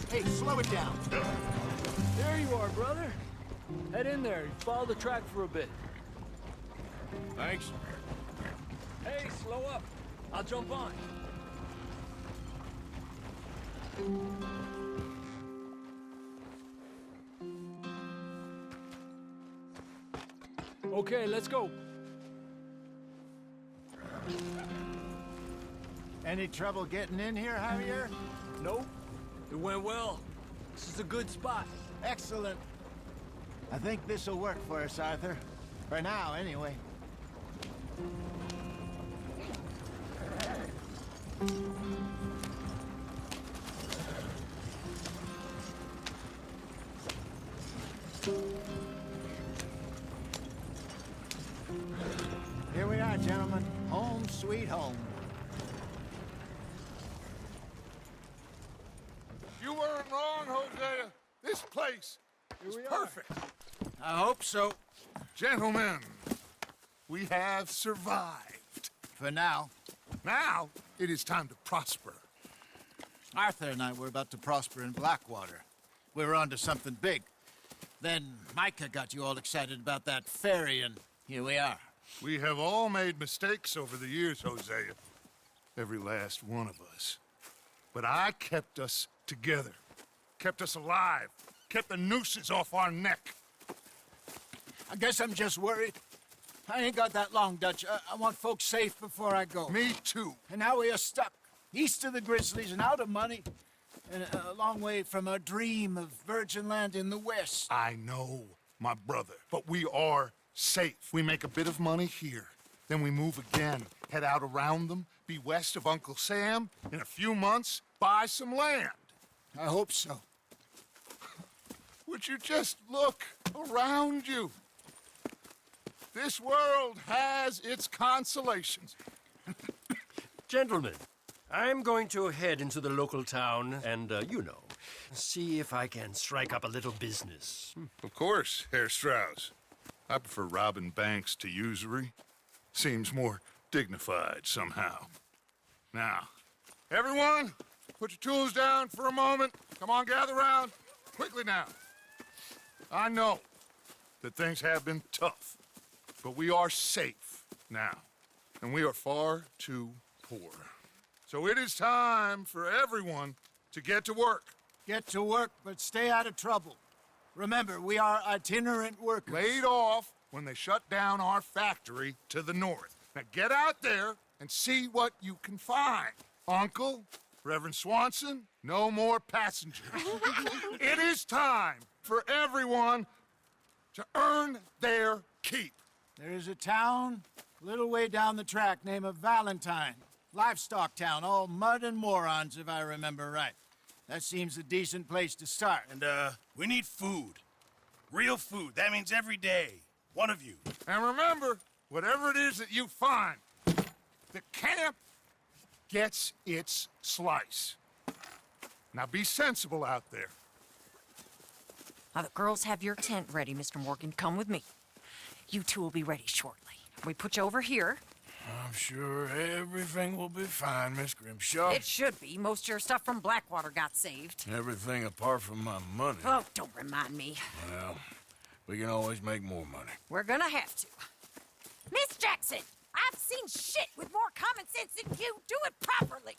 Hey, slow it down. There you are, brother. Head in there and follow the track for a bit. Thanks. Hey, slow up. I'll jump on. Okay, let's go. Any trouble getting in here, Javier? Nope. It went well. This is a good spot. Excellent. I think this'll work for us, Arthur. For now, anyway. Here we are, gentlemen. Home sweet home. You weren't wrong, Hosea. This place is perfect. I hope so. Gentlemen, we have survived. For now. Now, it is time to prosper. Arthur and I were about to prosper in Blackwater. We were onto something big. Then Micah got you all excited about that ferry, and here we are. We have all made mistakes over the years, Hosea. Every last one of us. But I kept us together. Kept us alive. Kept the nooses off our neck. I guess I'm just worried. I ain't got that long, Dutch. I want folks safe before I go. Me too. And now we are stuck, east of the Grizzlies and out of money, and a long way from our dream of virgin land in the west. I know, my brother, but we are safe. We make a bit of money here, then we move again, head out around them, be west of Uncle Sam, in a few months, buy some land. I hope so. Would you just look around you? This world has its consolations. Gentlemen, I'm going to head into the local town and, see if I can strike up a little business. Of course, Herr Strauss. I prefer robbing banks to usury. Seems more dignified somehow. Now, everyone, put your tools down for a moment. Come on, gather round. Quickly now. I know that things have been tough, but we are safe now, and we are far too poor. So it is time for everyone to get to work. Get to work, but stay out of trouble. Remember, we are itinerant workers. Laid off when they shut down our factory to the north. Now get out there and see what you can find. Uncle, Reverend Swanson, no more passengers. It is time for everyone to earn their keep. There is a town a little way down the track named Valentine. Livestock town, all mud and morons, if I remember right. That seems a decent place to start. And, we need food. Real food. That means every day. One of you. And remember, whatever it is that you find, the camp gets its slice. Now be sensible out there. Now, the girls have your tent ready, Mr. Morgan. Come with me. You two will be ready shortly. We put you over here. I'm sure everything will be fine, Miss Grimshaw. It should be. Most of your stuff from Blackwater got saved. Everything apart from my money. Oh, don't remind me. Well, we can always make more money. We're gonna have to. Miss Jackson, I've seen shit with more common sense than you. Do it properly.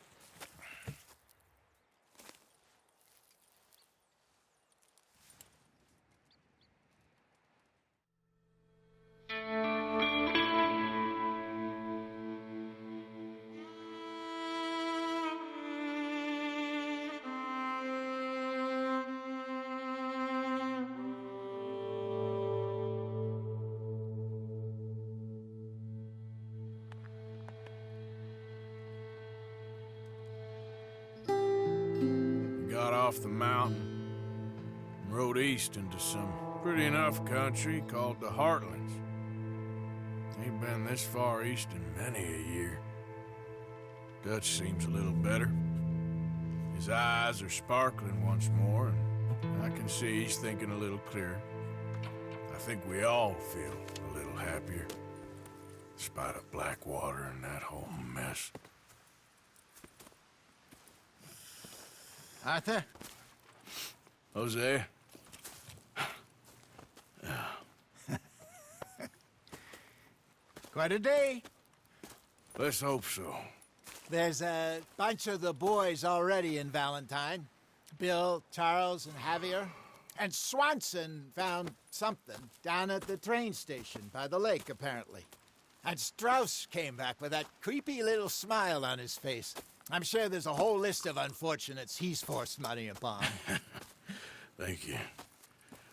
Got off the mountain and rode east into some pretty enough country called the Heartlands. Ain't been this far east in many a year. Dutch seems a little better. His eyes are sparkling once more, and I can see he's thinking a little clearer. I think we all feel a little happier, in spite of Blackwater and that whole mess. Arthur? Jose? Quite a day. Let's hope so. There's a bunch of the boys already in Valentine. Bill, Charles, and Javier. And Swanson found something down at the train station by the lake, apparently. And Strauss came back with that creepy little smile on his face. I'm sure there's a whole list of unfortunates he's forced money upon. Thank you.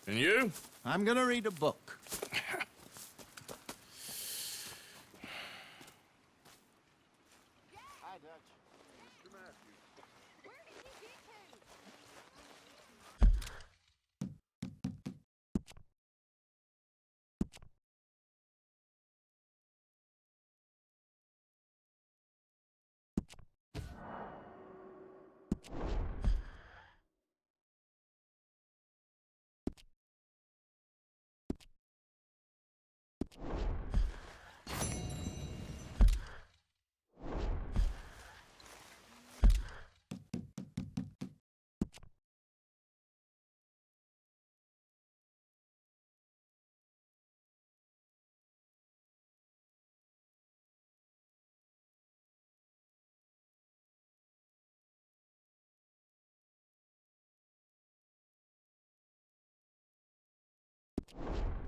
And you? I'm gonna read a book. Hi, Dutch. Mr. Matthews. Where did you get to?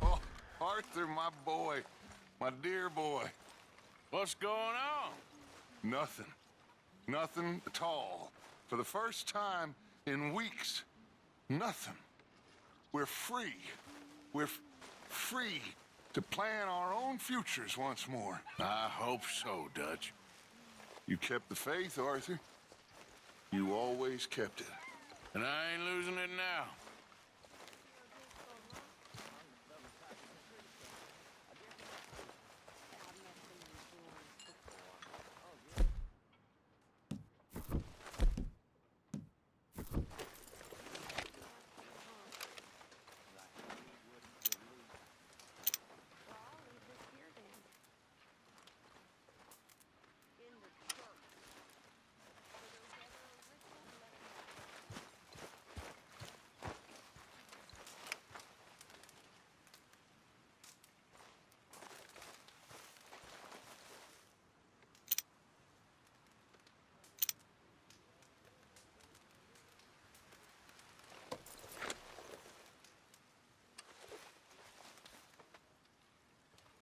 Oh, Arthur, my boy. My dear boy. What's going on? Nothing. Nothing at all. For the first time in weeks, nothing. We're free. We're free to plan our own futures once more. I hope so, Dutch. You kept the faith, Arthur. You always kept it. And I ain't losing it now.